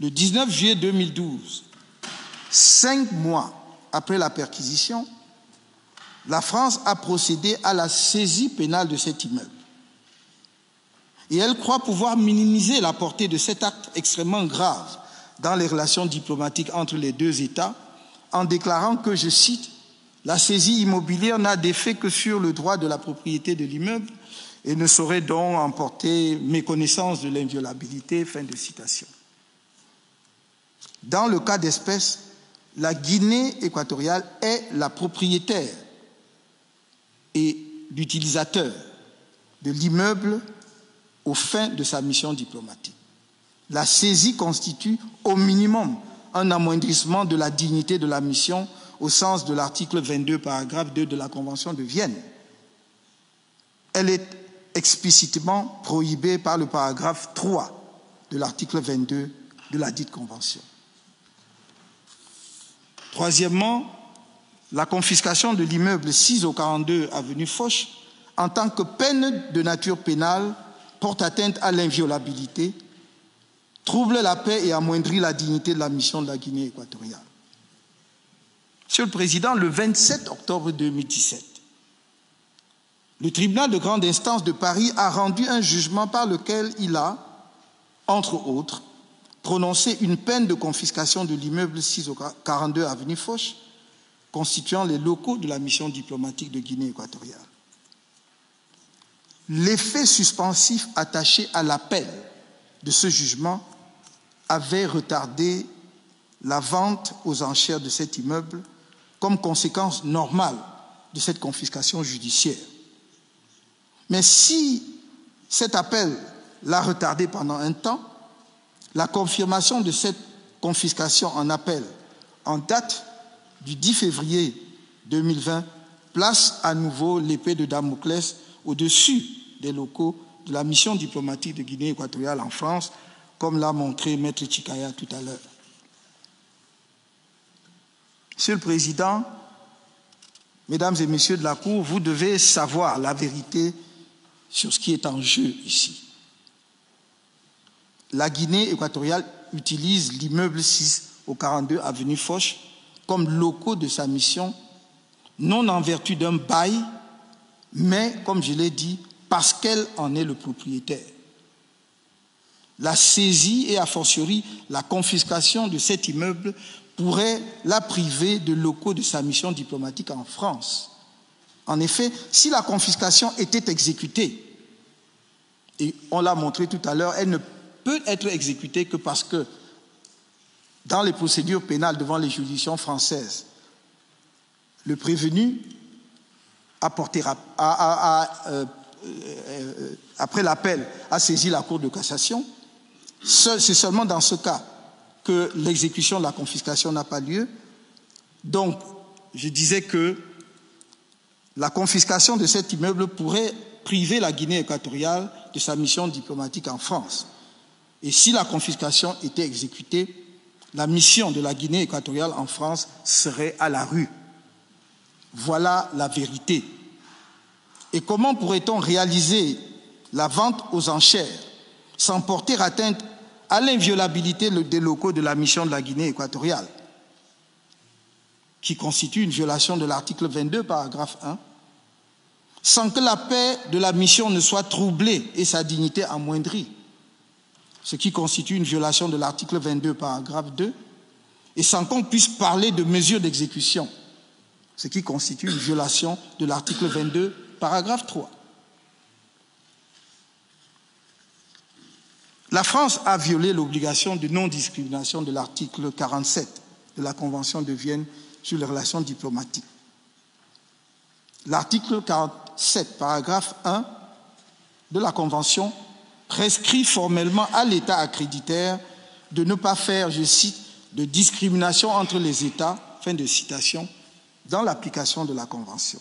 Le 19 juillet 2012, 5 mois après la perquisition, la France a procédé à la saisie pénale de cet immeuble. Et elle croit pouvoir minimiser la portée de cet acte extrêmement grave dans les relations diplomatiques entre les deux États en déclarant que, je cite, « La saisie immobilière n'a d'effet que sur le droit de la propriété de l'immeuble et ne saurait donc emporter méconnaissance de l'inviolabilité ». Fin de citation. Dans le cas d'espèce, la Guinée équatoriale est la propriétaire et l'utilisateur de l'immeuble aux fins de sa mission diplomatique. La saisie constitue au minimum un amoindrissement de la dignité de la mission au sens de l'article 22, paragraphe 2 de la Convention de Vienne. Elle est explicitement prohibée par le paragraphe 3 de l'article 22 de la dite Convention. Troisièmement, la confiscation de l'immeuble 6 au 42 avenue Foch en tant que peine de nature pénale porte atteinte à l'inviolabilité, trouble la paix et amoindrit la dignité de la mission de la Guinée équatoriale. Monsieur le Président, le 27 octobre 2017, le tribunal de grande instance de Paris a rendu un jugement par lequel il a, entre autres, prononcé une peine de confiscation de l'immeuble 6 au 42 avenue Foch, constituant les locaux de la mission diplomatique de Guinée équatoriale. L'effet suspensif attaché à l'appel de ce jugement avait retardé la vente aux enchères de cet immeuble comme conséquence normale de cette confiscation judiciaire. Mais si cet appel l'a retardé pendant un temps, la confirmation de cette confiscation en appel en date du 10 février 2020 place à nouveau l'épée de Damoclès au-dessus des locaux de la mission diplomatique de Guinée équatoriale en France, comme l'a montré Maître Chikaya tout à l'heure. Monsieur le Président, Mesdames et Messieurs de la Cour, vous devez savoir la vérité sur ce qui est en jeu ici. La Guinée équatoriale utilise l'immeuble 6 au 42 avenue Foch comme locaux de sa mission, non en vertu d'un bail, mais, comme je l'ai dit, parce qu'elle en est le propriétaire. La saisie et a fortiori la confiscation de cet immeuble pourrait la priver de locaux de sa mission diplomatique en France. En effet, si la confiscation était exécutée, et on l'a montré tout à l'heure, elle ne peut être exécutée que parce que dans les procédures pénales devant les juridictions françaises, le prévenu après l'appel a saisi la Cour de cassation. C'est seulement dans ce cas que l'exécution de la confiscation n'a pas lieu. Donc, je disais que la confiscation de cet immeuble pourrait priver la Guinée équatoriale de sa mission diplomatique en France. Et si la confiscation était exécutée, la mission de la Guinée équatoriale en France serait à la rue. Voilà la vérité. Et comment pourrait-on réaliser la vente aux enchères sans porter atteinte à l'inviolabilité des locaux de la mission de la Guinée équatoriale, qui constitue une violation de l'article 22, paragraphe 1, sans que la paix de la mission ne soit troublée et sa dignité amoindrie, ce qui constitue une violation de l'article 22, paragraphe 2, et sans qu'on puisse parler de mesures d'exécution, ce qui constitue une violation de l'article 22, paragraphe 3. La France a violé l'obligation de non-discrimination de l'article 47 de la Convention de Vienne sur les relations diplomatiques. L'article 47, paragraphe 1 de la Convention prescrit formellement à l'État accréditaire de ne pas faire, je cite, de discrimination entre les États, fin de citation, dans l'application de la Convention.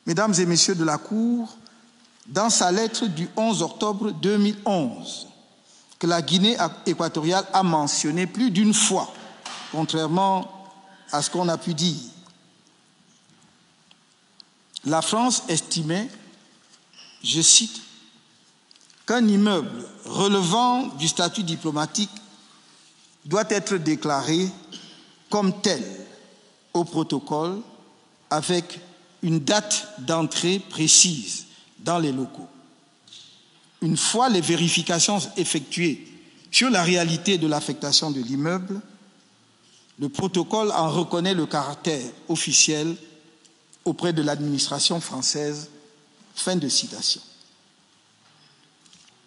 Mesdames et Messieurs de la Cour, dans sa lettre du 11 octobre 2011, que la Guinée équatoriale a mentionné plus d'une fois, contrairement à ce qu'on a pu dire, la France estimait, je cite, qu'un immeuble relevant du statut diplomatique doit être déclaré comme tel au protocole avec une date d'entrée précise dans les locaux. Une fois les vérifications effectuées sur la réalité de l'affectation de l'immeuble, le protocole en reconnaît le caractère officiel auprès de l'administration française. Fin de citation.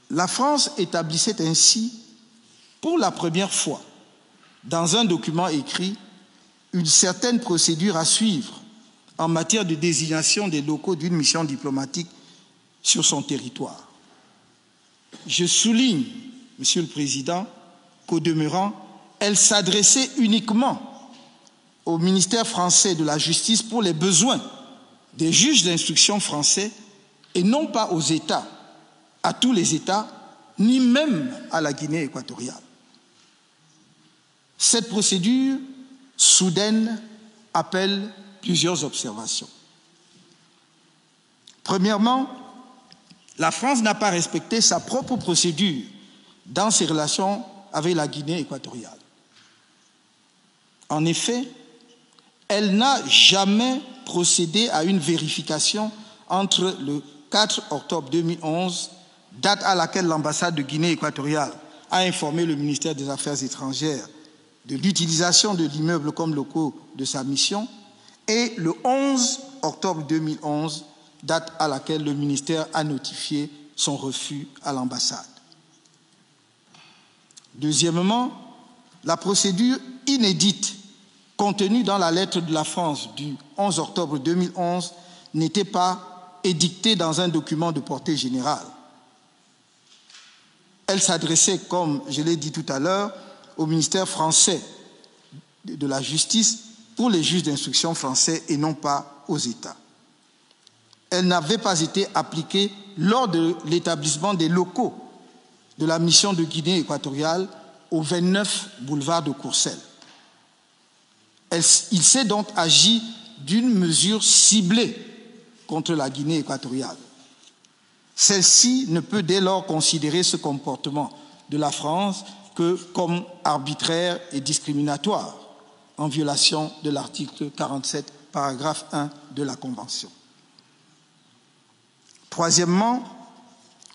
La France établissait ainsi, pour la première fois, dans un document écrit, une certaine procédure à suivre en matière de désignation des locaux d'une mission diplomatique sur son territoire. Je souligne, Monsieur le Président, qu'au demeurant, elle s'adressait uniquement au ministère français de la Justice pour les besoins des juges d'instruction français et non pas aux États, à tous les États, ni même à la Guinée équatoriale. Cette procédure soudaine appelle plusieurs observations. Premièrement, la France n'a pas respecté sa propre procédure dans ses relations avec la Guinée équatoriale. En effet, elle n'a jamais procédé à une vérification entre le 4 octobre 2011, date à laquelle l'ambassade de Guinée équatoriale a informé le ministère des Affaires étrangères de l'utilisation de l'immeuble comme locaux de sa mission, et le 11 octobre 2011, date à laquelle le ministère a notifié son refus à l'ambassade. Deuxièmement, la procédure inédite contenue dans la lettre de la France du 11 octobre 2011 n'était pas édictée dans un document de portée générale. Elle s'adressait, comme je l'ai dit tout à l'heure, au ministère français de la Justice pour les juges d'instruction français et non pas aux États. Elle n'avait pas été appliquée lors de l'établissement des locaux de la mission de Guinée équatoriale au 29 boulevard de Courcelles. Il s'est donc agi d'une mesure ciblée contre la Guinée équatoriale. Celle-ci ne peut dès lors considérer ce comportement de la France que comme arbitraire et discriminatoire, en violation de l'article 47, paragraphe 1 de la Convention. Troisièmement,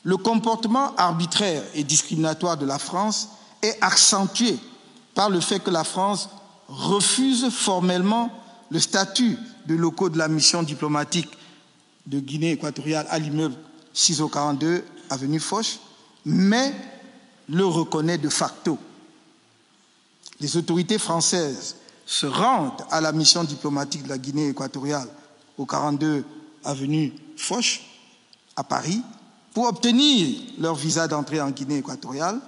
le comportement arbitraire et discriminatoire de la France est accentué par le fait que la France refuse formellement le statut de locaux de la mission diplomatique de Guinée équatoriale à l'immeuble 6042 avenue Foch, mais le reconnaît de facto. Les autorités françaises se rendent à la mission diplomatique de la Guinée équatoriale au 42 avenue Foch à Paris pour obtenir leur visa d'entrée en Guinée équatoriale,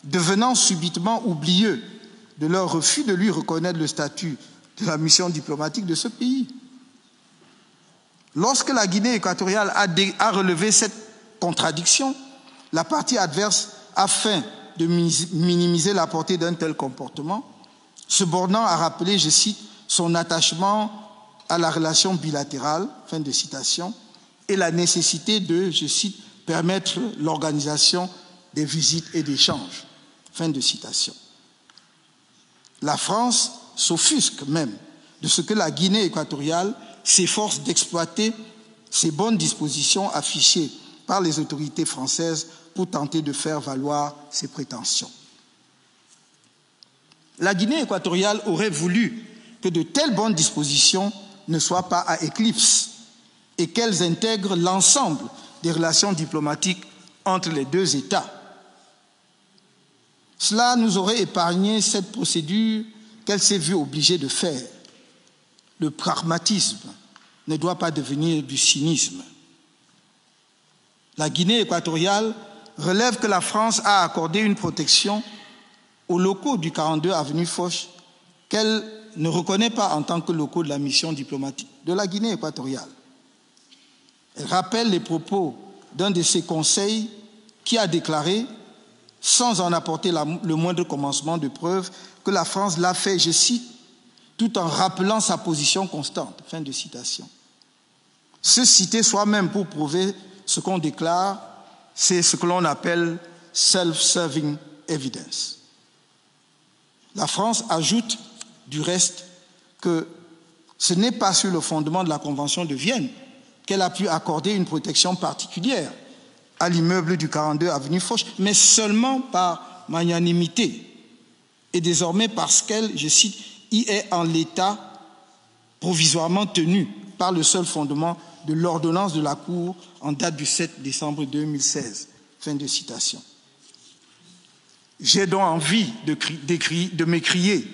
devenant subitement oublieux de leur refus de lui reconnaître le statut de la mission diplomatique de ce pays. Lorsque la Guinée équatoriale a relevé cette contradiction, la partie adverse, afin de minimiser la portée d'un tel comportement, se bornant à rappeler, je cite, son attachement à la relation bilatérale, fin de citation, et la nécessité de, je cite, permettre l'organisation des visites et d'échanges, fin de citation. La France s'offusque même de ce que la Guinée équatoriale s'efforce d'exploiter ces bonnes dispositions affichées par les autorités françaises pour tenter de faire valoir ses prétentions. La Guinée équatoriale aurait voulu que de telles bonnes dispositions ne soient pas à éclipse et qu'elles intègrent l'ensemble des relations diplomatiques entre les deux États. Cela nous aurait épargné cette procédure qu'elle s'est vue obligée de faire. Le pragmatisme ne doit pas devenir du cynisme. La Guinée équatoriale relève que la France a accordé une protection aux locaux du 42 avenue Foch qu'elle ne reconnaît pas en tant que locaux de la mission diplomatique de la Guinée équatoriale. Elle rappelle les propos d'un de ses conseils qui a déclaré, sans en apporter le moindre commencement de preuve, que la France l'a fait, je cite, tout en rappelant sa position constante. Fin de citation. Se citer soi-même pour prouver ce qu'on déclare, c'est ce que l'on appelle self-serving evidence. La France ajoute du reste que ce n'est pas sur le fondement de la Convention de Vienne qu'elle a pu accorder une protection particulière à l'immeuble du 42 avenue Foch, mais seulement par magnanimité et désormais parce qu'elle, je cite, y est en l'état provisoirement tenu par le seul fondement de l'ordonnance de la Cour en date du 7 décembre 2016. Fin de citation. J'ai donc envie de m'écrier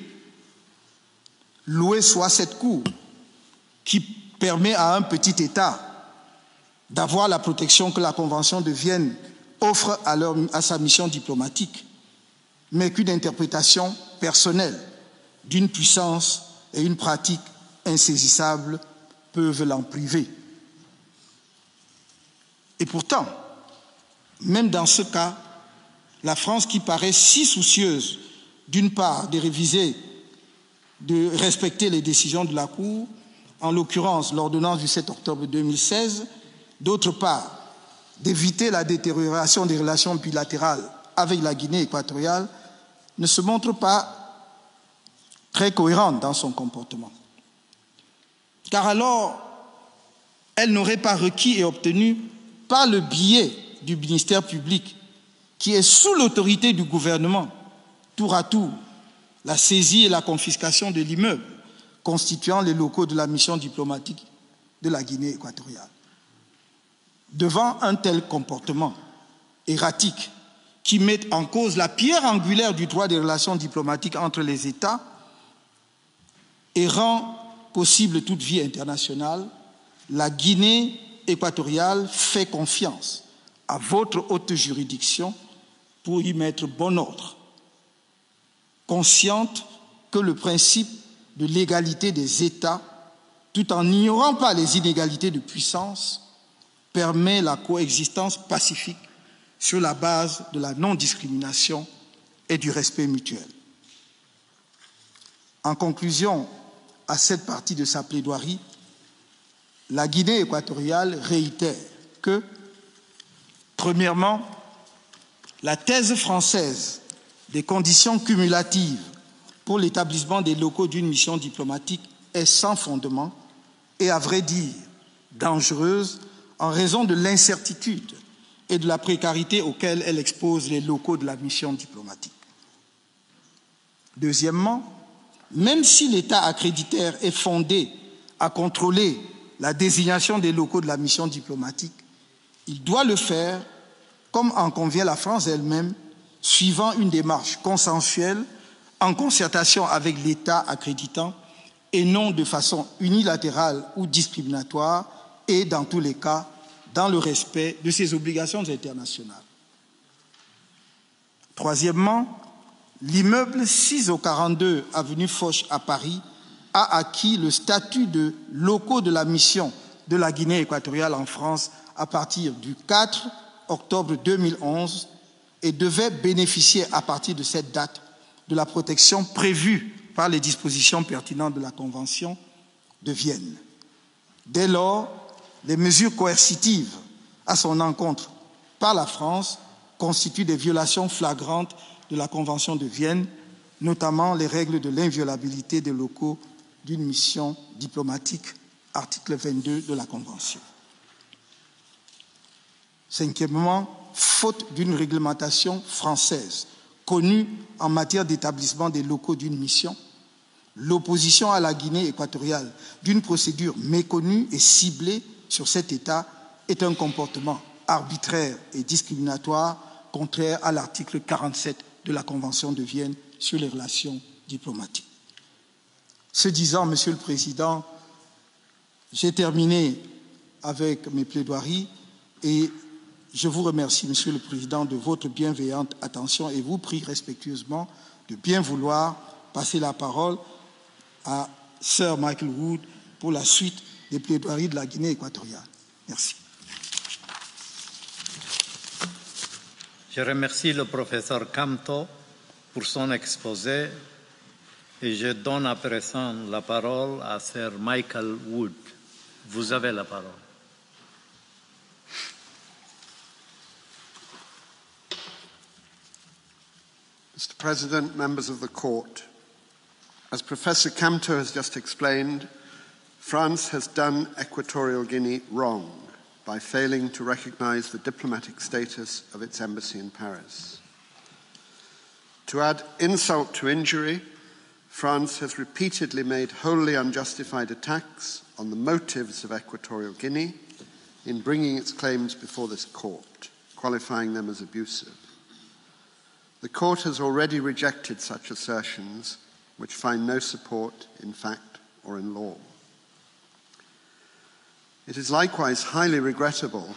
« Loué soit cette Cour qui permet à un petit État d'avoir la protection que la Convention de Vienne offre à sa mission diplomatique, mais qu'une interprétation personnelle d'une puissance et une pratique insaisissables peuvent l'en priver. » Et pourtant, même dans ce cas, la France qui paraît si soucieuse, d'une part, de réviser de respecter les décisions de la Cour, en l'occurrence l'ordonnance du 7 octobre 2016, d'autre part, d'éviter la détérioration des relations bilatérales avec la Guinée équatoriale, ne se montre pas très cohérente dans son comportement. Car alors, elle n'aurait pas requis et obtenu, par le biais du ministère public, qui est sous l'autorité du gouvernement, tour à tour, la saisie et la confiscation de l'immeuble constituant les locaux de la mission diplomatique de la Guinée équatoriale. Devant un tel comportement erratique qui met en cause la pierre angulaire du droit des relations diplomatiques entre les États et rend possible toute vie internationale, la Guinée équatoriale fait confiance à votre haute juridiction pour y mettre bon ordre, consciente que le principe de l'égalité des États, tout en n'ignorant pas les inégalités de puissance, permet la coexistence pacifique sur la base de la non-discrimination et du respect mutuel. En conclusion à cette partie de sa plaidoirie, la Guinée équatoriale réitère que, premièrement, la thèse française des conditions cumulatives pour l'établissement des locaux d'une mission diplomatique est sans fondement et, à vrai dire, dangereuse en raison de l'incertitude et de la précarité auxquelles elle expose les locaux de la mission diplomatique. Deuxièmement, même si l'État accréditaire est fondé à contrôler la désignation des locaux de la mission diplomatique, il doit le faire, comme en convient la France elle-même, suivant une démarche consensuelle en concertation avec l'État accréditant et non de façon unilatérale ou discriminatoire et, dans tous les cas, dans le respect de ses obligations internationales. Troisièmement, l'immeuble 6 au 42 avenue Foch à Paris a acquis le statut de locaux de la mission de la Guinée équatoriale en France à partir du 4 octobre 2011 et devait bénéficier à partir de cette date de la protection prévue par les dispositions pertinentes de la Convention de Vienne. Dès lors, les mesures coercitives à son encontre par la France constituent des violations flagrantes de la Convention de Vienne, notamment les règles de l'inviolabilité des locaux d'une mission diplomatique, article 22 de la Convention. Cinquièmement, faute d'une réglementation française connue en matière d'établissement des locaux d'une mission, l'opposition à la Guinée équatoriale d'une procédure méconnue et ciblée sur cet État est un comportement arbitraire et discriminatoire contraire à l'article 47 de la Convention de Vienne sur les relations diplomatiques. Ce disant, Monsieur le Président, j'ai terminé avec mes plaidoiries et je vous remercie, Monsieur le Président, de votre bienveillante attention et vous prie respectueusement de bien vouloir passer la parole à Sir Michael Wood pour la suite des plaidoiries de la Guinée équatoriale. Merci. Je remercie le professeur Camto pour son exposé et je donne à présent la parole à Sir Michael Wood. Vous avez la parole. Mr. President, members of the Court, as Professor Camto has just explained, France has done Equatorial Guinea wrong by failing to recognize the diplomatic status of its embassy in Paris. To add insult to injury, France has repeatedly made wholly unjustified attacks on the motives of Equatorial Guinea in bringing its claims before this court, qualifying them as abusive. The court has already rejected such assertions, which find no support in fact or in law. It is likewise highly regrettable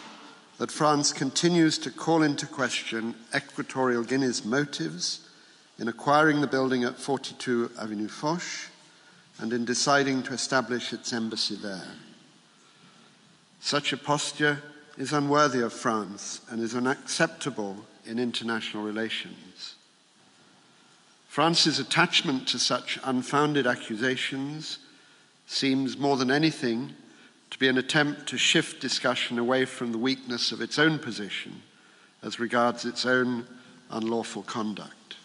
that France continues to call into question Equatorial Guinea's motives in acquiring the building at 42 Avenue Foch and in deciding to establish its embassy there. Such a posture is unworthy of France and is unacceptable in international relations. France's attachment to such unfounded accusations seems more than anything to be an attempt to shift discussion away from the weakness of its own position as regards its own unlawful conduct.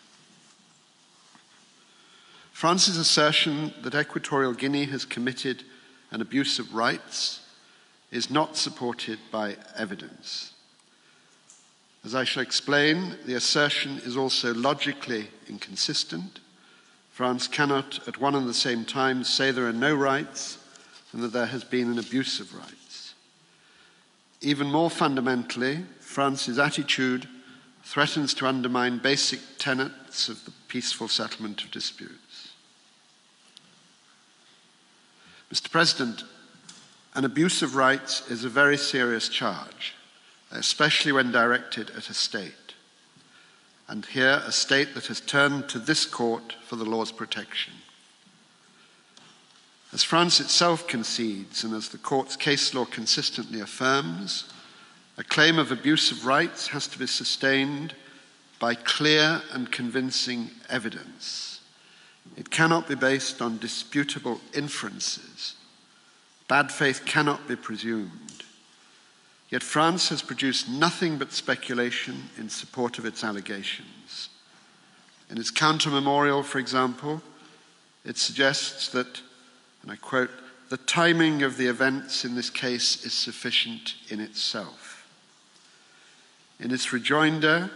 France's assertion that Equatorial Guinea has committed an abuse of rights is not supported by evidence. As I shall explain, the assertion is also logically inconsistent. France cannot at one and the same time say there are no rights and that there has been an abuse of rights. Even more fundamentally, France's attitude threatens to undermine basic tenets of the peaceful settlement of disputes. Mr. President, an abuse of rights is a very serious charge, especially when directed at a state, and here a state that has turned to this court for the law's protection. As France itself concedes, and as the court's case law consistently affirms, a claim of abuse of rights has to be sustained by clear and convincing evidence. It cannot be based on disputable inferences. Bad faith cannot be presumed. Yet France has produced nothing but speculation in support of its allegations. In its counter-memorial, for example, it suggests that, and I quote, "the timing of the events in this case is sufficient in itself." In its rejoinder,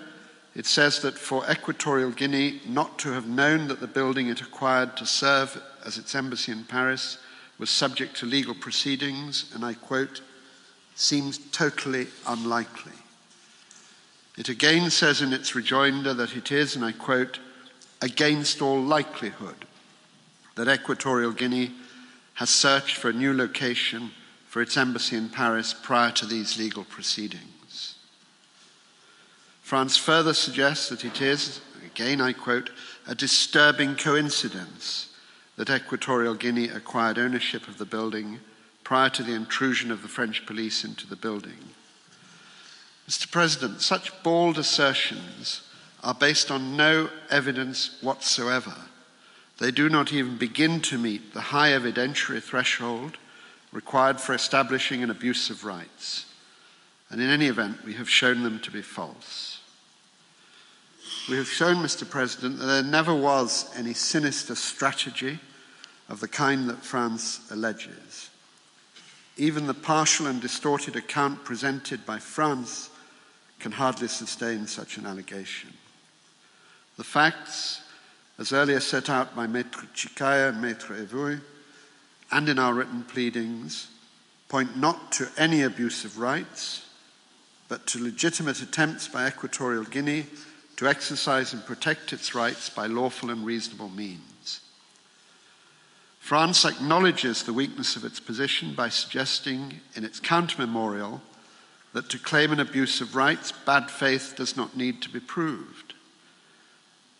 it says that for Equatorial Guinea not to have known that the building it acquired to serve as its embassy in Paris was subject to legal proceedings, and I quote, "seems totally unlikely." It again says in its rejoinder that it is, and I quote, "against all likelihood that Equatorial Guinea has searched for a new location for its embassy in Paris prior to these legal proceedings." France further suggests that it is, again I quote, "a disturbing coincidence that Equatorial Guinea acquired ownership of the building prior to the intrusion of the French police into the building." Mr. President, such bald assertions are based on no evidence whatsoever. They do not even begin to meet the high evidentiary threshold required for establishing an abuse of rights. And in any event, we have shown them to be false. We have shown, Mr. President, that there never was any sinister strategy of the kind that France alleges. Even the partial and distorted account presented by France can hardly sustain such an allegation. The facts, as earlier set out by Maître Chikaya and Maître Evoué, and in our written pleadings, point not to any abuse of rights, but to legitimate attempts by Equatorial Guinea to exercise and protect its rights by lawful and reasonable means. France acknowledges the weakness of its position by suggesting in its counter-memorial that to claim an abuse of rights, bad faith does not need to be proved.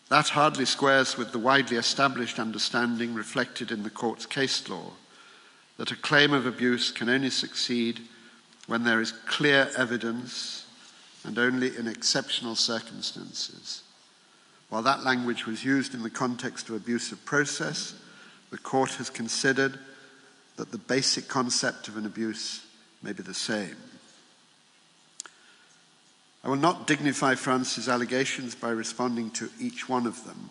That hardly squares with the widely established understanding reflected in the court's case law that a claim of abuse can only succeed when there is clear evidence and only in exceptional circumstances. While that language was used in the context of abusive process, the court has considered that the basic concept of an abuse may be the same. I will not dignify France's allegations by responding to each one of them.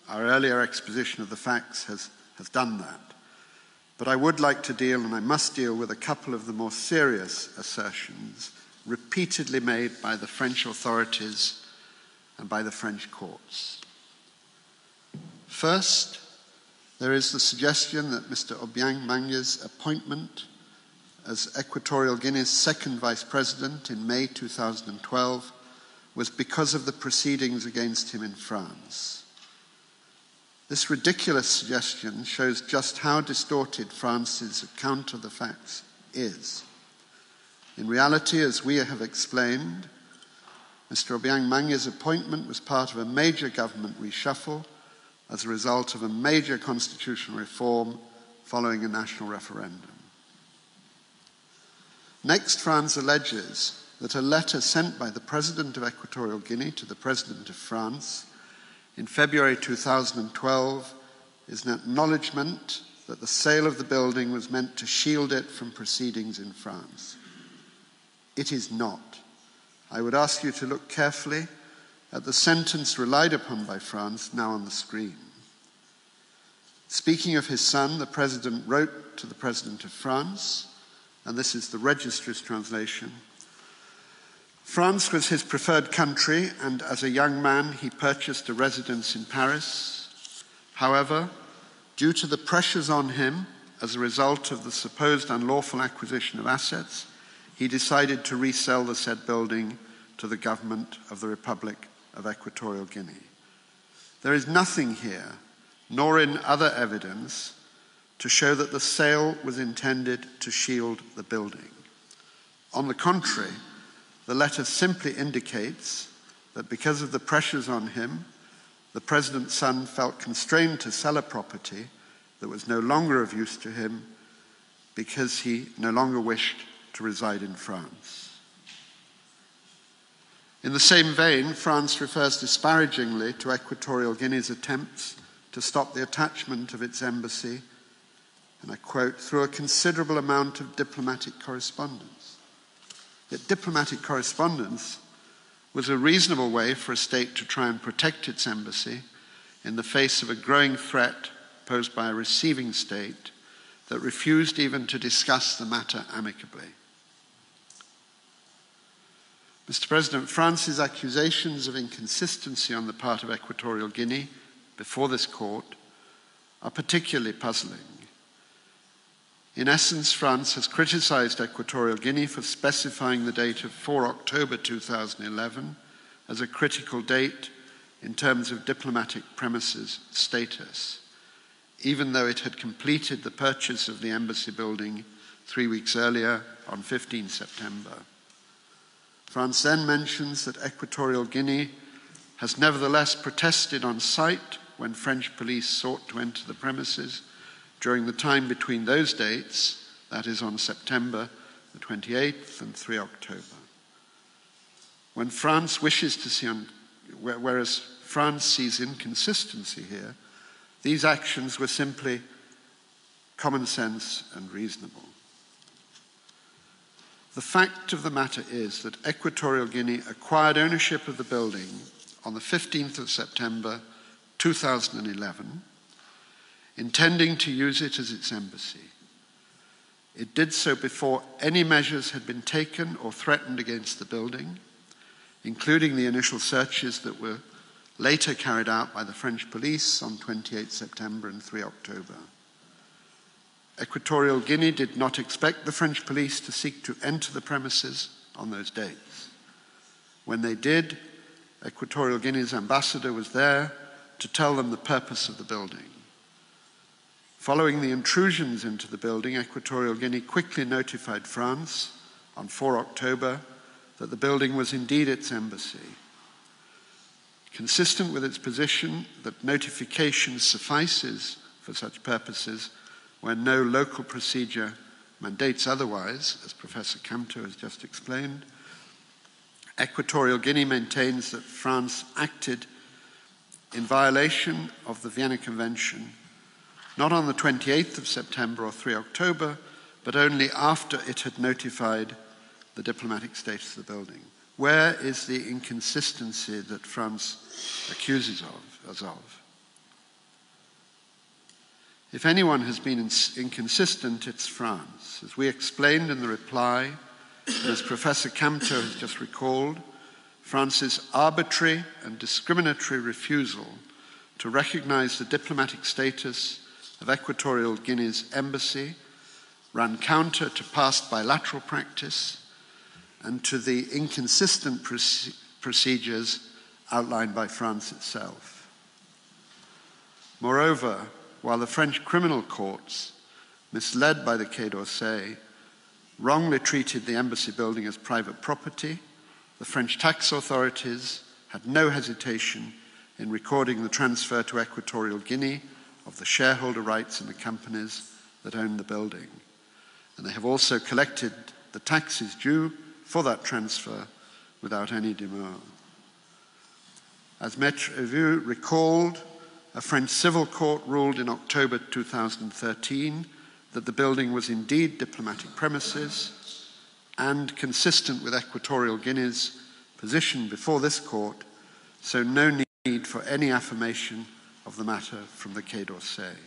Our earlier exposition of the facts has done that. But I would like to deal, and I must deal, with a couple of the more serious assertions repeatedly made by the French authorities and by the French courts. First, there is the suggestion that Mr. Obiang Mangue's appointment as Equatorial Guinea's second vice president in May 2012 was because of the proceedings against him in France. This ridiculous suggestion shows just how distorted France's account of the facts is. In reality, as we have explained, Mr. Obiang Mangue's appointment was part of a major government reshuffle as a result of a major constitutional reform following a national referendum. Next, France alleges that a letter sent by the President of Equatorial Guinea to the President of France in February 2012 is an acknowledgement that the sale of the building was meant to shield it from proceedings in France. It is not. I would ask you to look carefully at the sentence relied upon by France now on the screen. Speaking of his son, the President wrote to the President of France, and this is the Registrar's translation. France was his preferred country, and as a young man he purchased a residence in Paris. However, due to the pressures on him as a result of the supposed unlawful acquisition of assets, he decided to resell the said building to the government of the Republic of Equatorial Guinea. There is nothing here, nor in other evidence, to show that the sale was intended to shield the building. On the contrary, the letter simply indicates that because of the pressures on him, the President's son felt constrained to sell a property that was no longer of use to him because he no longer wished to reside in France. In the same vein, France refers disparagingly to Equatorial Guinea's attempts to stop the attachment of its embassy, and I quote, through a considerable amount of diplomatic correspondence. Yet diplomatic correspondence was a reasonable way for a state to try and protect its embassy in the face of a growing threat posed by a receiving state that refused even to discuss the matter amicably. Mr. President, France's accusations of inconsistency on the part of Equatorial Guinea before this court are particularly puzzling. In essence, France has criticized Equatorial Guinea for specifying the date of 4 October 2011 as a critical date in terms of diplomatic premises status, even though it had completed the purchase of the embassy building 3 weeks earlier on 15 September. France then mentions that Equatorial Guinea has nevertheless protested on site when French police sought to enter the premises during the time between those dates, that is on September the 28th and 3 October. When France wishes to see, whereas France sees inconsistency here, these actions were simply common sense and reasonable. The fact of the matter is that Equatorial Guinea acquired ownership of the building on the 15th of September 2011, intending to use it as its embassy. It did so before any measures had been taken or threatened against the building, including the initial searches that were later carried out by the French police on 28 September and 3 October. Equatorial Guinea did not expect the French police to seek to enter the premises on those dates. When they did, Equatorial Guinea's ambassador was there to tell them the purpose of the building. Following the intrusions into the building, Equatorial Guinea quickly notified France on 4 October that the building was indeed its embassy. Consistent with its position that notification suffices for such purposes when no local procedure mandates otherwise, as Professor Kamto has just explained, Equatorial Guinea maintains that France acted in violation of the Vienna Convention, not on the 28th of September or 3 October, but only after it had notified the diplomatic status of the building. Where is the inconsistency that France accuses us of? If anyone has been inconsistent, it's France. As we explained in the reply, and as Professor Kamto has just recalled, France's arbitrary and discriminatory refusal to recognize the diplomatic status of Equatorial Guinea's embassy ran counter to past bilateral practice and to the inconsistent procedures outlined by France itself. Moreover, while the French criminal courts, misled by the Quai d'Orsay, wrongly treated the embassy building as private property, the French tax authorities had no hesitation in recording the transfer to Equatorial Guinea of the shareholder rights in the companies that owned the building. And they have also collected the taxes due for that transfer without any demur. As Maître Evu recalled, a French civil court ruled in October 2013 that the building was indeed diplomatic premises and consistent with Equatorial Guinea's position before this court, so no need for any affirmation of the matter from the Quai d'Orsay.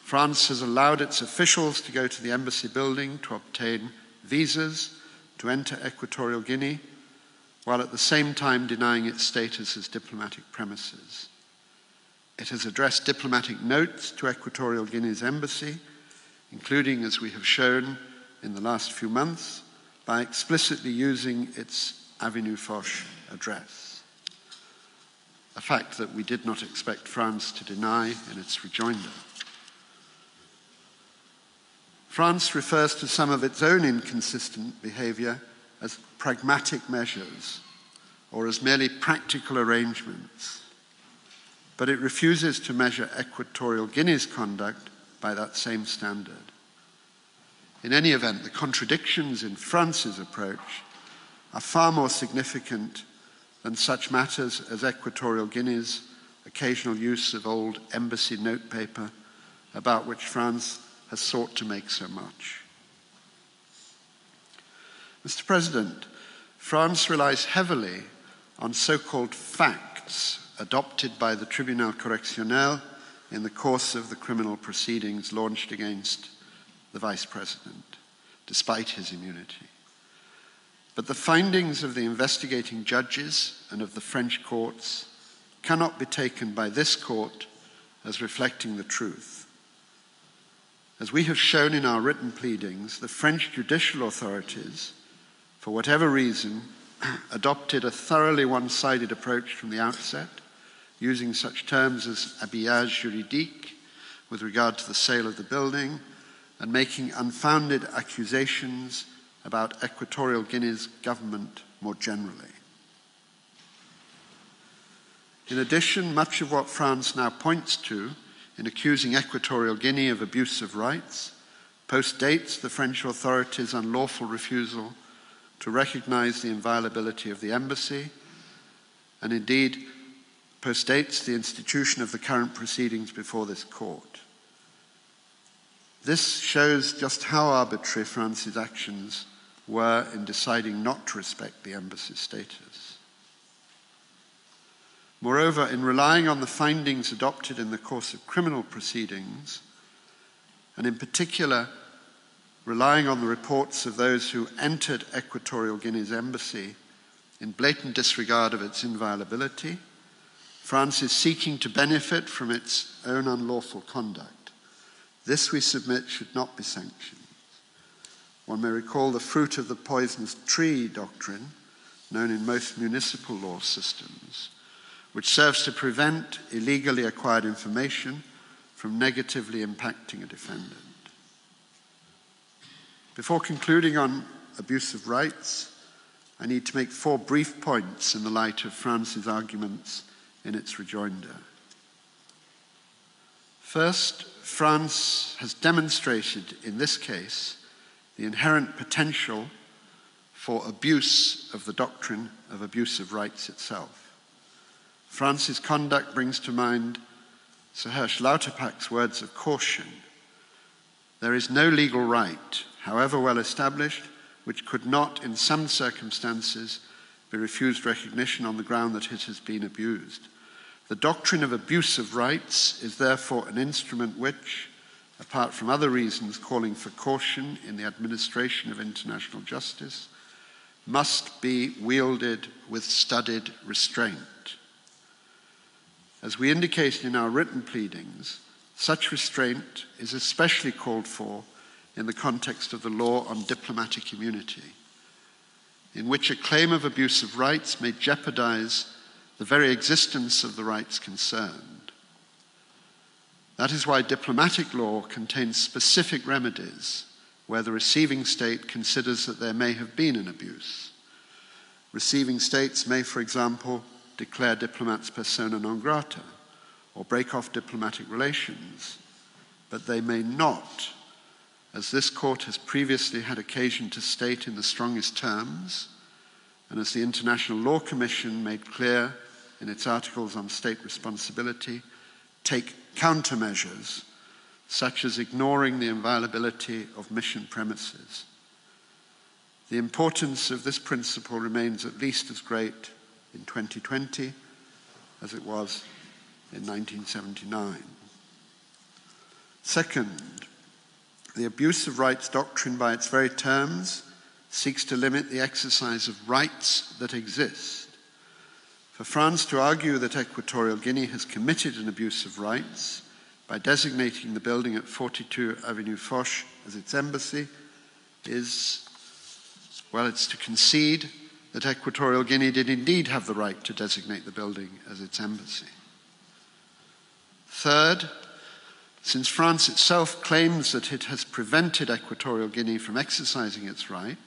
France has allowed its officials to go to the embassy building to obtain visas to enter Equatorial Guinea, while at the same time denying its status as diplomatic premises. It has addressed diplomatic notes to Equatorial Guinea's embassy, including, as we have shown in the last few months, by explicitly using its Avenue Foch address, a fact that we did not expect France to deny in its rejoinder. France refers to some of its own inconsistent behaviour as pragmatic measures or as merely practical arrangements, but it refuses to measure Equatorial Guinea's conduct by that same standard. In any event, the contradictions in France's approach are far more significant than such matters as Equatorial Guinea's occasional use of old embassy notepaper, about which France has sought to make so much. Mr. President, France relies heavily on so-called facts adopted by the Tribunal Correctionnel in the course of the criminal proceedings launched against the Vice President, despite his immunity. But the findings of the investigating judges and of the French courts cannot be taken by this court as reflecting the truth. As we have shown in our written pleadings, the French judicial authorities, for whatever reason, adopted a thoroughly one-sided approach from the outset, using such terms as habillage juridique with regard to the sale of the building, and making unfounded accusations about Equatorial Guinea's government more generally. In addition, much of what France now points to in accusing Equatorial Guinea of abuse of rights postdates the French authorities' unlawful refusal to recognize the inviolability of the embassy, and indeed postdates the institution of the current proceedings before this court. This shows just how arbitrary France's actions were in deciding not to respect the embassy's status. Moreover, in relying on the findings adopted in the course of criminal proceedings, and in particular relying on the reports of those who entered Equatorial Guinea's embassy in blatant disregard of its inviolability, France is seeking to benefit from its own unlawful conduct. This, we submit, should not be sanctioned. One may recall the fruit of the poisonous tree doctrine, known in most municipal law systems, which serves to prevent illegally acquired information from negatively impacting a defendant. Before concluding on abuse of rights, I need to make 4 brief points in the light of France's arguments in its rejoinder. First, France has demonstrated in this case the inherent potential for abuse of the doctrine of abuse of rights itself. France's conduct brings to mind Sir Hersch Lauterpacht's words of caution. There is no legal right, however well established, which could not, in some circumstances, be refused recognition on the ground that it has been abused. The doctrine of abuse of rights is therefore an instrument which, apart from other reasons calling for caution in the administration of international justice, must be wielded with studied restraint. As we indicated in our written pleadings, such restraint is especially called for in the context of the law on diplomatic immunity, in which a claim of abuse of rights may jeopardize the very existence of the rights concerned. That is why diplomatic law contains specific remedies where the receiving state considers that there may have been an abuse. Receiving states may, for example, declare diplomats persona non grata or break off diplomatic relations, but they may not, as this court has previously had occasion to state in the strongest terms, and as the International Law Commission made clear in its articles on state responsibility, take countermeasures, such as ignoring the inviolability of mission premises. The importance of this principle remains at least as great in 2020 as it was in 1979. Second, the abuse of rights doctrine by its very terms seeks to limit the exercise of rights that exist. For France to argue that Equatorial Guinea has committed an abuse of rights by designating the building at 42 Avenue Foch as its embassy is, well, it's to concede that Equatorial Guinea did indeed have the right to designate the building as its embassy. Third, since France itself claims that it has prevented Equatorial Guinea from exercising its right,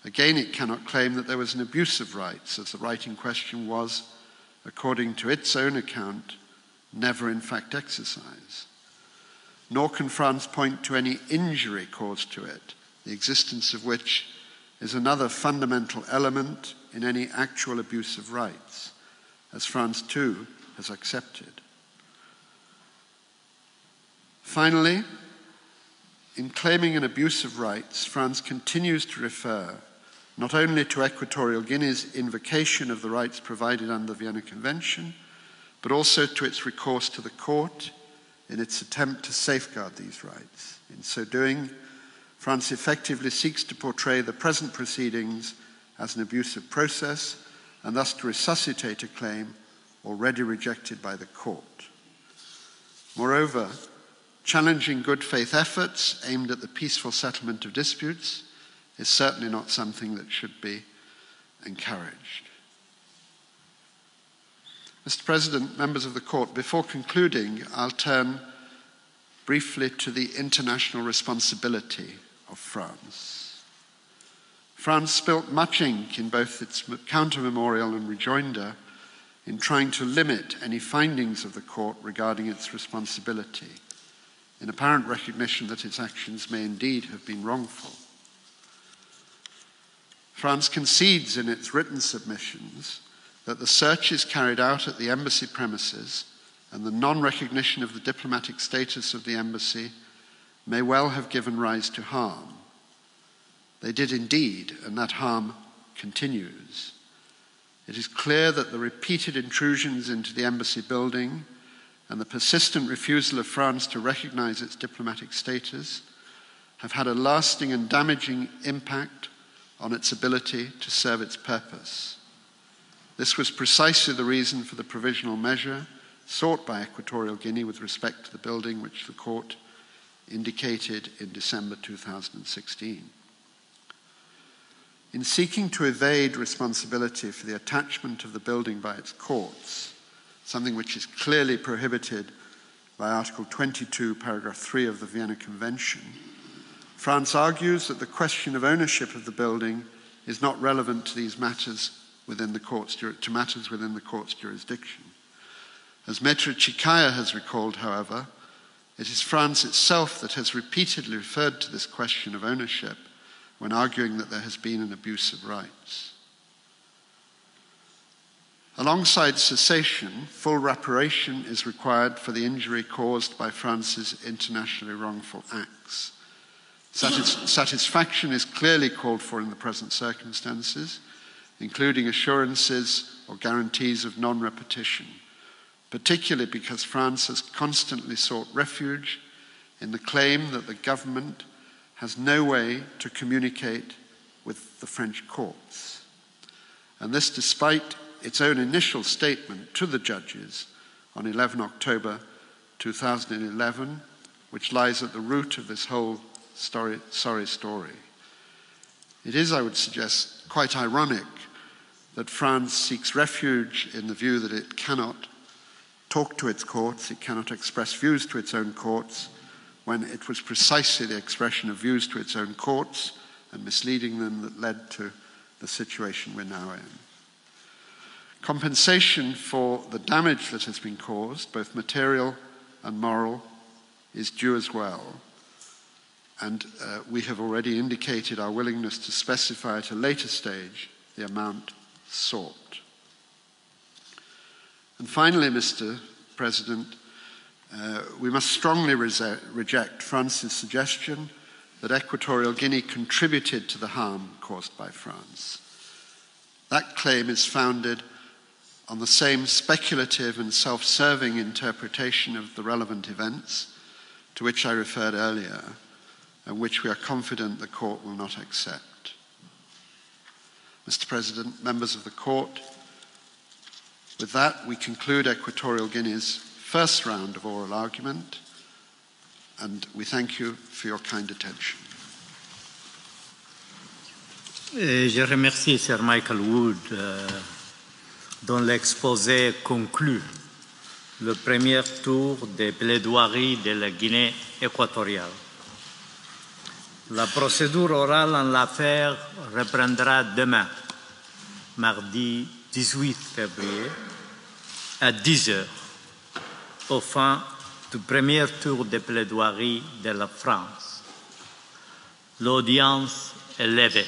again it cannot claim that there was an abuse of rights, as the right in question was, according to its own account, never in fact exercised. Nor can France point to any injury caused to it, the existence of which is another fundamental element in any actual abuse of rights, as France too has accepted. Finally, in claiming an abuse of rights, France continues to refer not only to Equatorial Guinea's invocation of the rights provided under the Vienna Convention, but also to its recourse to the court in its attempt to safeguard these rights. In so doing, France effectively seeks to portray the present proceedings as an abusive process and thus to resuscitate a claim already rejected by the court. Moreover, challenging good faith efforts aimed at the peaceful settlement of disputes is certainly not something that should be encouraged. Mr. President, members of the court, before concluding, I'll turn briefly to the international responsibility of France. France spilt much ink in both its counter-memorial and rejoinder in trying to limit any findings of the court regarding its responsibility, in apparent recognition that its actions may indeed have been wrongful. France concedes in its written submissions that the searches carried out at the embassy premises and the non-recognition of the diplomatic status of the embassy may well have given rise to harm. They did indeed, and that harm continues. It is clear that the repeated intrusions into the embassy building and the persistent refusal of France to recognize its diplomatic status have had a lasting and damaging impact on its ability to serve its purpose. This was precisely the reason for the provisional measure sought by Equatorial Guinea with respect to the building, which the court indicated in December 2016. In seeking to evade responsibility for the attachment of the building by its courts, something which is clearly prohibited by Article 22, paragraph 3 of the Vienna Convention, France argues that the question of ownership of the building is not relevant to these matters within the court's jurisdiction. As Maître Chikaya has recalled, however, it is France itself that has repeatedly referred to this question of ownership when arguing that there has been an abuse of rights. Alongside cessation, full reparation is required for the injury caused by France's internationally wrongful acts. Satisfaction is clearly called for in the present circumstances, including assurances or guarantees of non-repetition, particularly because France has constantly sought refuge in the claim that the government has no way to communicate with the French courts. And this despite its own initial statement to the judges on 11 October 2011, which lies at the root of this whole sorry story. It is, I would suggest, quite ironic that France seeks refuge in the view that it cannot talk to its courts, it cannot express views to its own courts, when it was precisely the expression of views to its own courts and misleading them that led to the situation we're now in. Compensation for the damage that has been caused, both material and moral, is due as well. And we have already indicated our willingness to specify at a later stage the amount sought. And finally, Mr. President, we must strongly reject France's suggestion that Equatorial Guinea contributed to the harm caused by France. That claim is founded on the same speculative and self-serving interpretation of the relevant events to which I referred earlier, and which we are confident the Court will not accept. Mr. President, members of the Court, with that, we conclude Equatorial Guinea's first round of oral argument, and we thank you for your kind attention. Je remercie Sir Michael Wood, dont l'exposé conclut le premier tour des plaidoiries de la Guinée équatoriale. La procédure orale en l'affaire reprendra demain, mardi 18 février, à 10 heures, au fin du premier tour de plaidoirie de la France. L'audience est levée.